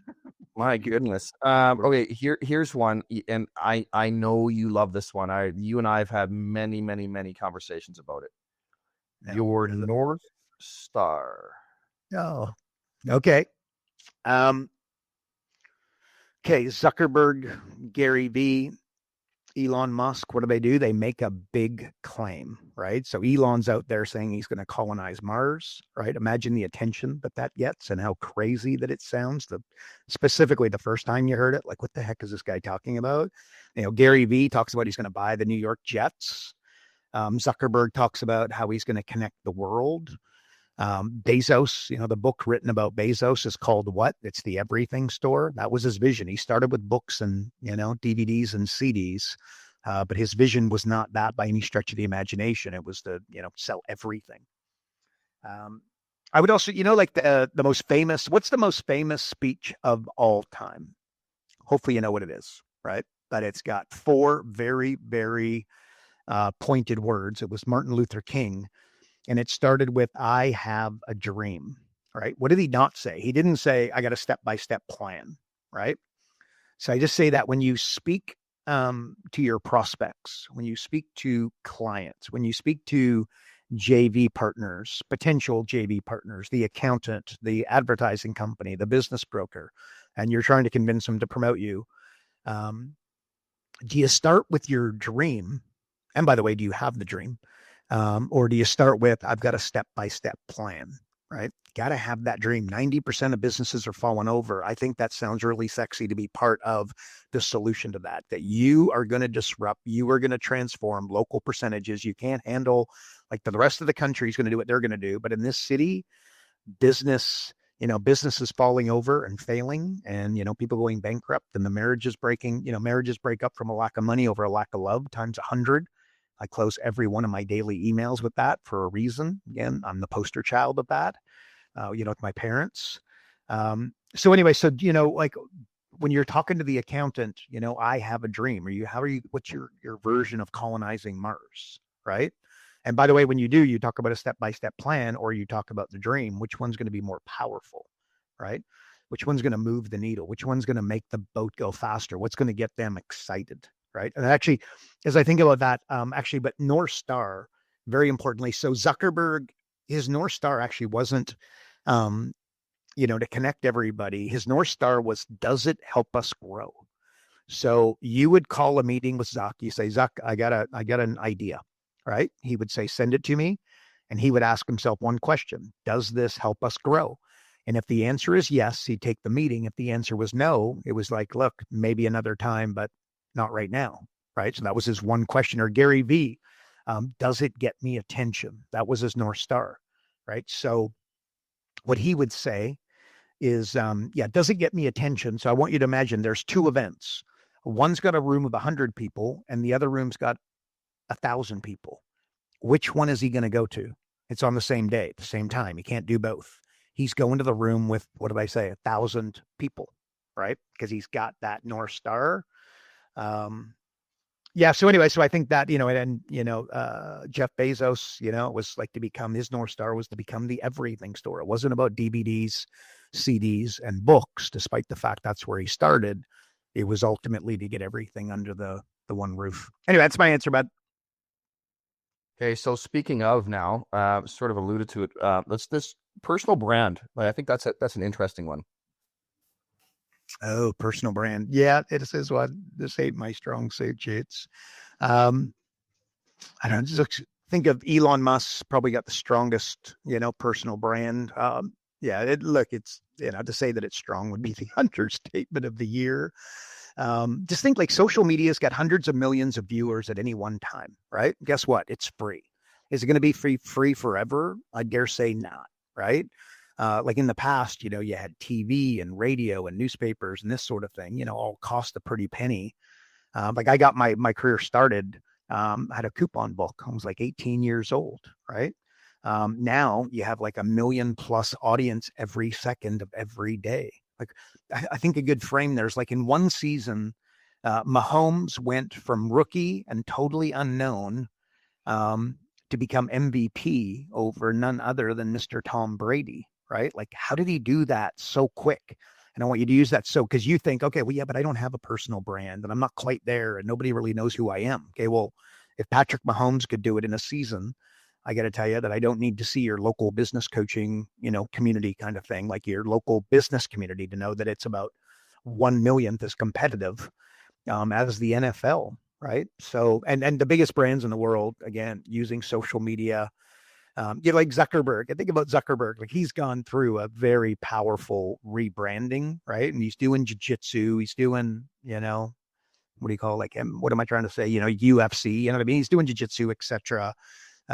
My goodness. Okay, here's one, and I know you love this one. You and I have had many, many, many conversations about it. Yeah. Your North Star. Oh, okay. Okay, Zuckerberg, Gary V, Elon Musk, what do? They make a big claim, right? So Elon's out there saying he's going to colonize Mars, right? Imagine the attention that gets and how crazy that it sounds. Specifically, the first time you heard it, like, what the heck is this guy talking about? Gary V talks about he's going to buy the New York Jets. Zuckerberg talks about how he's going to connect the world. Bezos, the book written about Bezos is called what? It's the Everything Store. That was his vision. He started with books and, DVDs and CDs, but his vision was not that by any stretch of the imagination. It was to, sell everything. I would also, like the most famous, what's the most famous speech of all time? Hopefully you know what it is, right? But it's got 4 very, very pointed words. It was Martin Luther King. And it started with, I have a dream, right? What did he not say? He didn't say, I got a step-by-step plan, right? So I just say that when you speak to your prospects, when you speak to clients, when you speak to JV partners, potential JV partners, the accountant, the advertising company, the business broker, and you're trying to convince them to promote you. Do you start with your dream? And by the way, do you have the dream? Or do you start with, I've got a step-by-step plan, right? Got to have that dream. 90% of businesses are falling over. I think that sounds really sexy to be part of the solution to that you are going to disrupt, you are going to transform local percentages. You can't handle like the rest of the country is going to do what they're going to do. But in this city, business is falling over and failing, and, people going bankrupt, and the marriage is breaking. Marriages break up from a lack of money over a lack of love times 100. I close every one of my daily emails with that for a reason. Again, I'm the poster child of that, with my parents. So anyway, like when you're talking to the accountant, I have a dream. What's your version of colonizing Mars, right? And by the way, when you do, you talk about a step-by-step plan, or you talk about the dream. Which one's going to be more powerful, right? Which one's going to move the needle? Which one's going to make the boat go faster? What's going to get them excited, right? And actually, as I think about that, but North Star, very importantly. So Zuckerberg, his North Star actually wasn't, to connect everybody. His North Star was, does it help us grow? So you would call a meeting with Zuck. You say, Zuck, I got an idea. Right? He would say, send it to me. And he would ask himself one question: does this help us grow? And if the answer is yes, he'd take the meeting. If the answer was no, it was like, look, maybe another time, but not right now. Right? So that was his one question. Or Gary V, does it get me attention? That was his North Star. Right? So what he would say is, does it get me attention? So I want you to imagine there's two events. One's got a room of 100 people, and the other room's got 1,000 people. Which one is he going to go to? It's on the same day, at the same time. He can't do both. He's going to the room with, 1,000 people, right? Because he's got that North Star. So anyway, so I think that, Jeff Bezos, was like to become, his North Star was to become the everything store. It wasn't about DVDs, CDs, and books, despite the fact that's where he started. It was ultimately to get everything under the one roof. Anyway, that's my answer, bud. Okay, so speaking of now, sort of alluded to it. This personal brand. I think that's an interesting one. Oh, personal brand. Yeah, it is what this ain't my strong suit. It's, I don't know, just think of Elon Musk. Probably got the strongest, personal brand. It's, to say that it's strong would be the understatement of the year. Just think like social media's got hundreds of millions of viewers at any one time, right? Guess what? It's free. Is it going to be free forever? I dare say not, right? Like in the past, you had TV and radio and newspapers and this sort of thing, all cost a pretty penny. Like I got my career started, I had a coupon book. I was like 18 years old, right? Now you have like 1 million plus audience every second of every day. Like I think a good frame there's like in one season, Mahomes went from rookie and totally unknown to become MVP over none other than Mr. Tom Brady, right? Like how did he do that so quick? And I want you to use that because you think, okay, well, yeah, but I don't have a personal brand and I'm not quite there and nobody really knows who I am. Okay, well, if Patrick Mahomes could do it in a season, I got to tell you that I don't need to see your local business coaching, community kind of thing, like your local business community to know that it's about 1 millionth as competitive as the NFL, right? So, and the biggest brands in the world, again, using social media, like Zuckerberg. I think about Zuckerberg, like he's gone through a very powerful rebranding, right? And he's doing jiu-jitsu, he's doing, what do you call what am I trying to say? UFC, you know what I mean? He's doing jiu-jitsu, etc.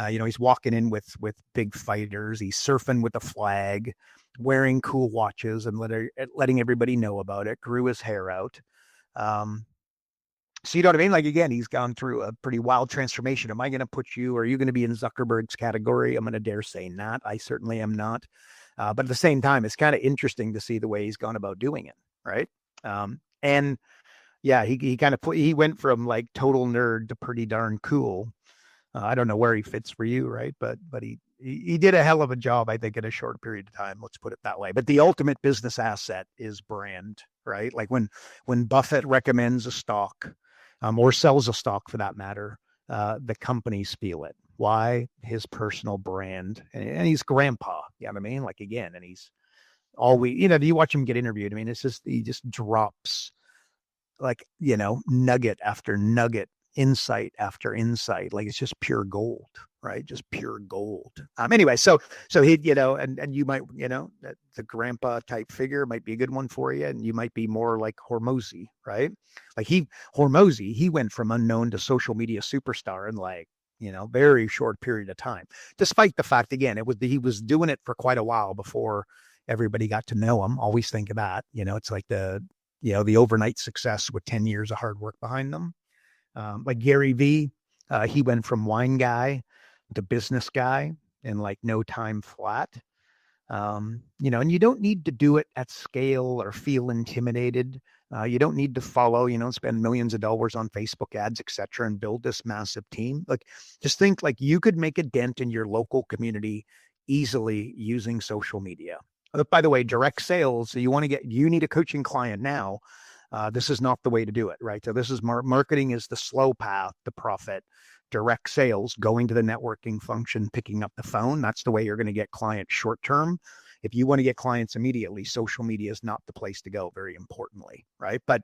He's walking in with big fighters. He's surfing with a flag, wearing cool watches and letting everybody know about it. Grew his hair out. So you know what I mean? Like, again, he's gone through a pretty wild transformation. Am I going to put you, are you going to be in Zuckerberg's category? I'm going to dare say not. I certainly am not. But at the same time, it's kind of interesting to see the way he's gone about doing it. Right. And yeah, he went from like total nerd to pretty darn cool. I don't know where he fits for you, right? But he did a hell of a job, I think, in a short period of time. Let's put it that way. But the ultimate business asset is brand, right? Like when Buffett recommends a stock, or sells a stock for that matter, the companies feel it. Why? His personal brand, and he's grandpa. You know what I mean? Like again, and he's you watch him get interviewed. I mean, it's just, he just drops like, nugget after nugget, insight after insight. Like, it's just pure gold, right? Just pure gold. Anyway, so he, and you might, the grandpa type figure might be a good one for you. And you might be more like Hormozy, right? Like Hormozy, he went from unknown to social media superstar in like, very short period of time, despite the fact, again, he was doing it for quite a while before everybody got to know him. Always think of that. It's like the overnight success with 10 years of hard work behind them. Like Gary V, he went from wine guy to business guy in like no time flat. And you don't need to do it at scale or feel intimidated. You don't need to follow, spend millions of dollars on Facebook ads, etc., and build this massive team. Like, just think like you could make a dent in your local community easily using social media. By the way, direct sales, so you need a coaching client now. This is not the way to do it, right? So this is marketing is the slow path to profit. Direct sales, going to the networking function, picking up the phone. That's the way you're going to get clients short term. If you want to get clients immediately, social media is not the place to go, very importantly, right? But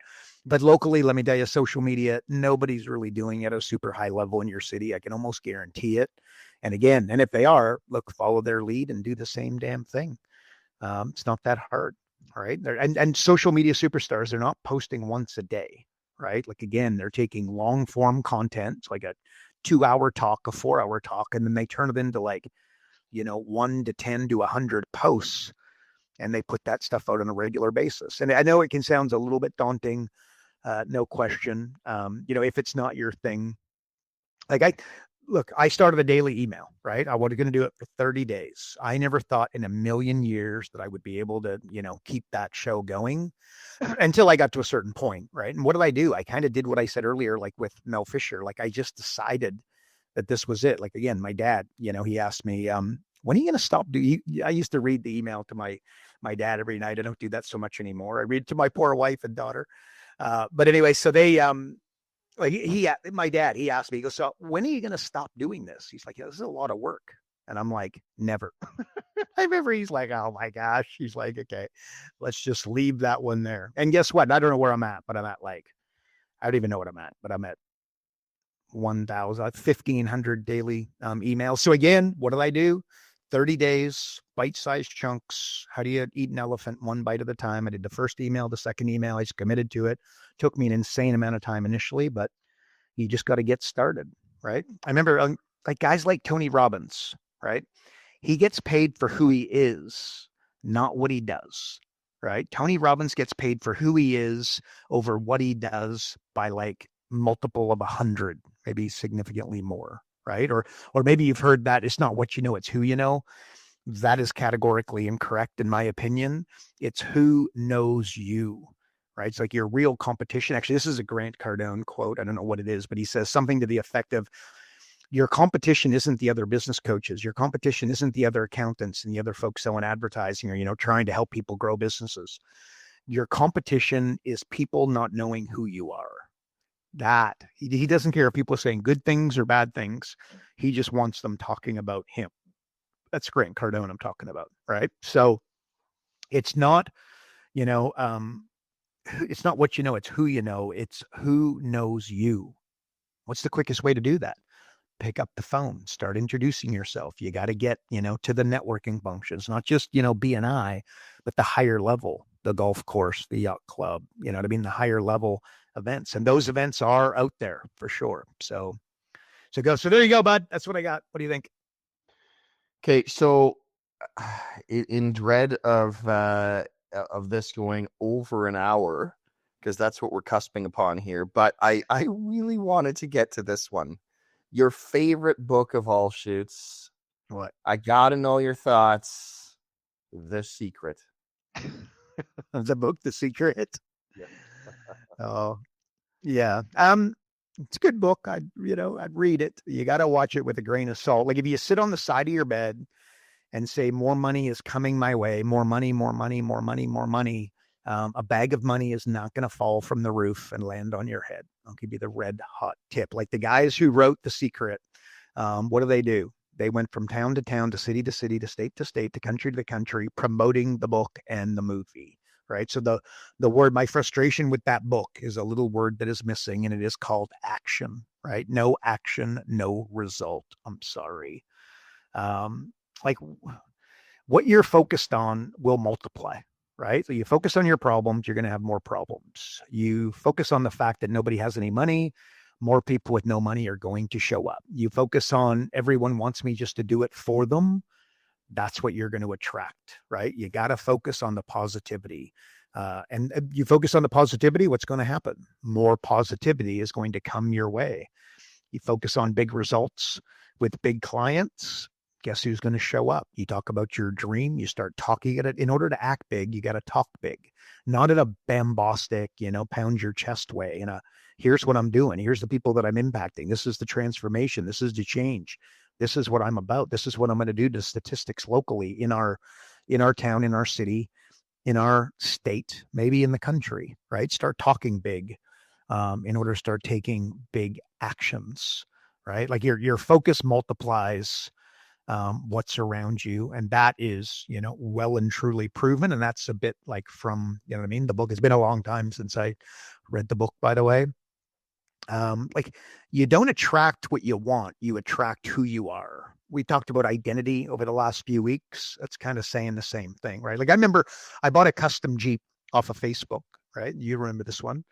locally, let me tell you, social media, nobody's really doing it at a super high level in your city. I can almost guarantee it. And again, if they are, look, follow their lead and do the same damn thing. It's not that hard, all right? And social media superstars, they're not posting once a day, right? Like, again, they're taking long form content. It's like a 2-hour talk, a 4-hour talk, and then they turn it into like, 1 to 10 to 100 posts, and they put that stuff out on a regular basis. And I know it can sound a little bit daunting, no question. If it's not your thing, like I started a daily email, right? I was going to do it for 30 days. I never thought in a million years that I would be able to, keep that show going until I got to a certain point, right? And what did I do? I kind of did what I said earlier, like with Mel Fisher. Like, I just decided that this was it. Like, again, my dad, he asked me, when are you going to stop? I used to read the email to my dad every night. I don't do that so much anymore. I read to my poor wife and daughter. But anyway, so they, my dad, he asked me, he goes, so when are you going to stop doing this? He's like, this is a lot of work. And I'm like, never. I remember he's like, oh my gosh. He's like, okay, let's just leave that one there. And guess what? I don't know where I'm at, but I'm at like, I don't even know what I'm at, but I'm at 1,500 daily emails. So again, what did I do? 30 days, bite-sized chunks. How do you eat an elephant one bite at a time? I did the first email, the second email. I just committed to it. Took me an insane amount of time initially, but you just got to get started, right? I remember like guys like Tony Robbins, right? He gets paid for who he is, not what he does, right? Tony Robbins gets paid for who he is over what he does by like multiple of 100, maybe significantly more, right? Or maybe you've heard that it's not what you know, it's who you know. That is categorically incorrect, in my opinion. It's who knows you, right? It's like your real competition. Actually, this is a Grant Cardone quote. I don't know what it is, but he says something to the effect of, your competition isn't the other business coaches. Your competition isn't the other accountants and the other folks selling advertising or, trying to help people grow businesses. Your competition is people not knowing who you are. That he doesn't care if people are saying good things or bad things. He just wants them talking about him. That's Grant Cardone I'm talking about, right? So it's not, it's not what you know, it's who you know. It's who knows you. What's the quickest way to do that? Pick up the phone, start introducing yourself. You got to get, to the networking functions, not just, B&I, but the higher level, the golf course, the yacht club, the higher level events. And those events are out there for sure. So there you go, bud. That's what I got. What do you think? Okay. So in dread of this going over an hour, because that's what we're cusping upon here, but I really wanted to get to this one. Your favorite book of all shoots. What? I got to know your thoughts. The Secret. The book, The Secret. Yeah. Oh, yeah. It's a good book. I'd read it. You got to watch it with a grain of salt. Like if you sit on the side of your bed and say, more money is coming my way, more money, more money, more money, more money. A bag of money is not going to fall from the roof and land on your head. I'll give you the red hot tip. Like the guys who wrote The Secret, what do? They went from town to town, to city to city, to state, to country to country, promoting the book and the movie. Right. So the word, my frustration with that book is a little word that is missing, and it is called action. Right. No action, no result. I'm sorry. Like what you're focused on will multiply. Right. So you focus on your problems, you're going to have more problems. You focus on the fact that nobody has any money, more people with no money are going to show up. You focus on everyone wants me just to do it for them. That's what you're going to attract, right? You got to focus on the positivity. And you focus on the positivity, what's going to happen? More positivity is going to come your way. You focus on big results with big clients, guess who's going to show up? You talk about your dream, you start talking at it. In order to act big, you got to talk big, not in a bombastic, pound your chest way. Here's what I'm doing. Here's the people that I'm impacting. This is the transformation. This is the change. This is what I'm about. This is what I'm going to do to statistics locally in our town, in our city, in our state, maybe in the country, right? Start talking big in order to start taking big actions, right? Like your focus multiplies what's around you. And that is, well and truly proven. And that's a bit like from, the book. It's been a long time since I read the book, by the way. Like you don't attract what you want, you attract who you are. We talked about identity over the last few weeks. That's kind of saying the same thing, right? Like I remember I bought a custom Jeep off of Facebook, right? You remember this one.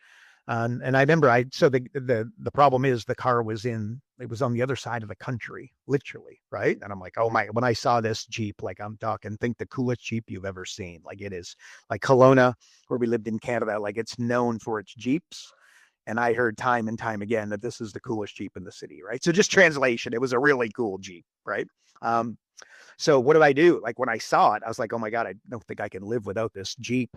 And I remember so the problem is the car was on the other side of the country, literally. Right. And I'm like, oh my, when I saw this Jeep, like I'm talking, think the coolest Jeep you've ever seen. Like it is like Kelowna, where we lived in Canada, like it's known for its Jeeps. And I heard time and time again that this is the coolest Jeep in the city. Right. So just translation, it was a really cool Jeep. Right. So what do I do? Like when I saw it, I was like, oh my God, I don't think I can live without this Jeep.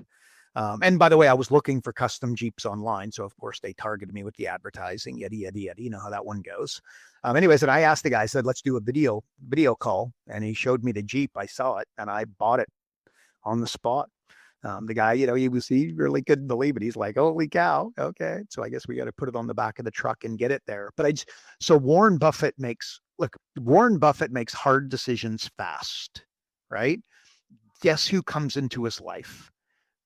And by the way, I was looking for custom Jeeps online. So of course they targeted me with the advertising, yada, yada, yada. You know how that one goes. Anyways, and I asked the guy, I said, let's do a video call. And he showed me the Jeep. I saw it and I bought it on the spot. The guy, he really couldn't believe it. He's like, holy cow. Okay. So I guess we got to put it on the back of the truck and get it there. But so Warren Buffett makes hard decisions fast, right? Guess who comes into his life?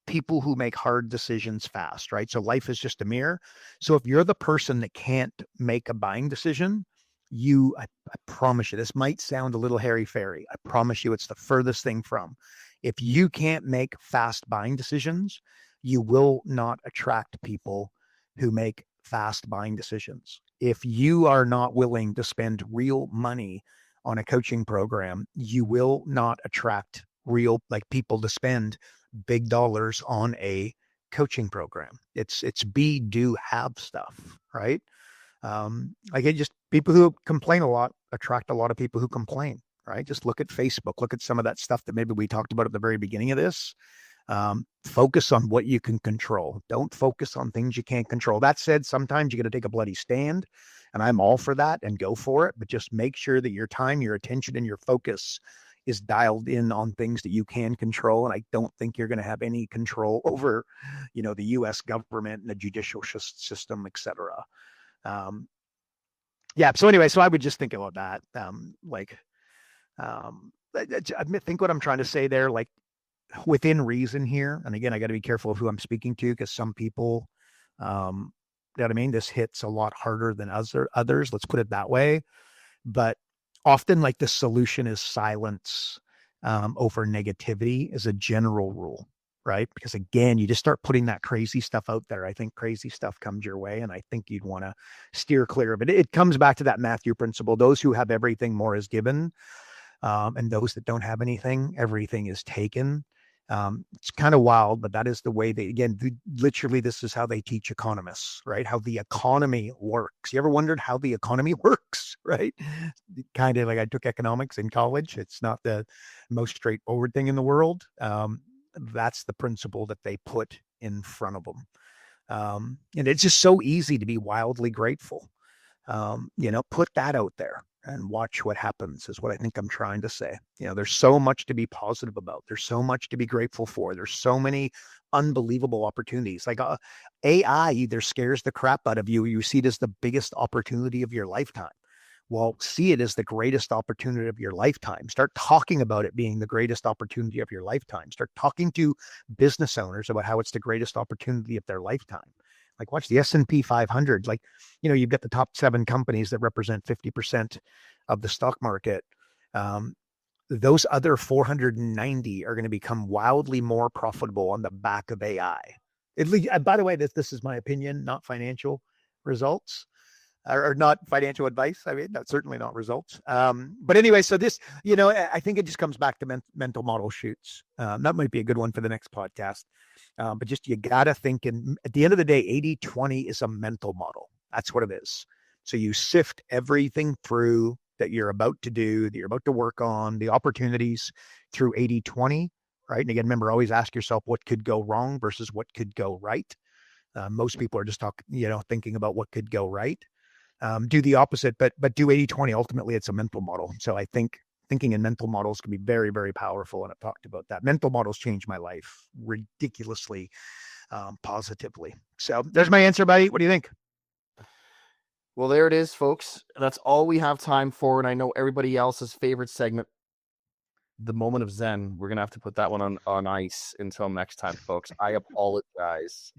People who make hard decisions fast, right? So life is just a mirror. So if you're the person that can't make a buying decision, I promise you, this might sound a little hairy-fairy. I promise you it's the furthest thing from. If you can't make fast buying decisions, you will not attract people who make fast buying decisions. If you are not willing to spend real money on a coaching program, you will not attract real people to spend big dollars on a coaching program. It's be, do, have stuff, right? People who complain a lot attract a lot of people who complain, right? Just look at Facebook, look at some of that stuff that maybe we talked about at the very beginning of this. Focus on what you can control. Don't focus on things you can't control. That said, sometimes you got to take a bloody stand, and I'm all for that and go for it, but just make sure that your time, your attention, and your focus is dialed in on things that you can control. And I don't think you're going to have any control over, the U.S. government and the judicial system, et cetera. So anyway, so I would just think about that. I think what I'm trying to say there, like within reason here. And again, I got to be careful of who I'm speaking to, because some people, you know what I mean? This hits a lot harder than others. Let's put it that way. But often like the solution is silence over negativity as a general rule, right? Because again, you just start putting that crazy stuff out there. I think crazy stuff comes your way, and I think you'd want to steer clear of it. It comes back to that Matthew principle. Those who have everything, more is given. And those that don't have anything, everything is taken. It's kind of wild, but that is the way literally this is how they teach economists, right? How the economy works. You ever wondered how the economy works, right? Kind of like I took economics in college. It's not the most straightforward thing in the world. That's the principle that they put in front of them. And it's just so easy to be wildly grateful. Put that out there and watch what happens is what I think I'm trying to say. There's so much to be positive about. There's so much to be grateful for. There's so many unbelievable opportunities. Like AI either scares the crap out of you, or you see it as the biggest opportunity of your lifetime. Well, see it as the greatest opportunity of your lifetime. Start talking about it being the greatest opportunity of your lifetime. Start talking to business owners about how it's the greatest opportunity of their lifetime. Like watch the S&P 500. Like, you've got the top 7 companies that represent 50% of the stock market. Those other 490 are going to become wildly more profitable on the back of AI. At least, by the way, this is my opinion, not financial results. Or not financial advice. I mean, that's certainly not results. But anyway, so this, I think it just comes back to mental model shoots. That might be a good one for the next podcast. But just, you got to think, and at the end of the day, 80-20 is a mental model. That's what it is. So you sift everything through that you're about to do, that you're about to work on, the opportunities through 80-20, right? And again, remember, always ask yourself what could go wrong versus what could go right. Most people are just thinking about what could go right. Do the opposite, but do 80-20. Ultimately, it's a mental model. So I think thinking in mental models can be very, very powerful. And I've talked about that. Mental models changed my life ridiculously positively. So there's my answer, buddy. What do you think? Well, there it is, folks. That's all we have time for. And I know everybody else's favorite segment, the moment of Zen. We're going to have to put that one on ice until next time, folks. I apologize.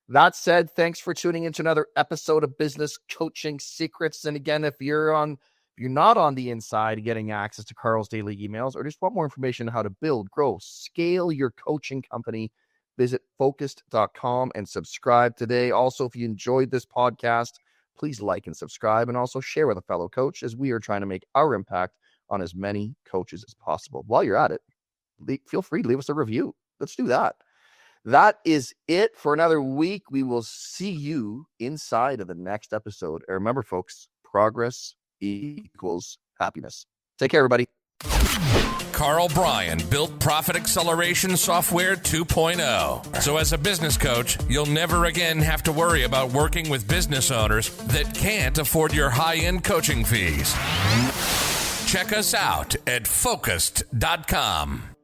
That said, thanks for tuning into another episode of Business Coaching Secrets. And again, if you're not on the inside getting access to Karl's daily emails, or just want more information on how to build, grow, scale your coaching company, visit focused.com and subscribe today. Also, if you enjoyed this podcast, please like and subscribe, and also share with a fellow coach, as we are trying to make our impact on as many coaches as possible. While you're at it, feel free to leave us a review. Let's do that. That is it for another week. We will see you inside of the next episode. And remember, folks, progress equals happiness. Take care, everybody. Karl Bryan built Profit Acceleration Software 2.0. So as a business coach, you'll never again have to worry about working with business owners that can't afford your high-end coaching fees. Check us out at Focused.com.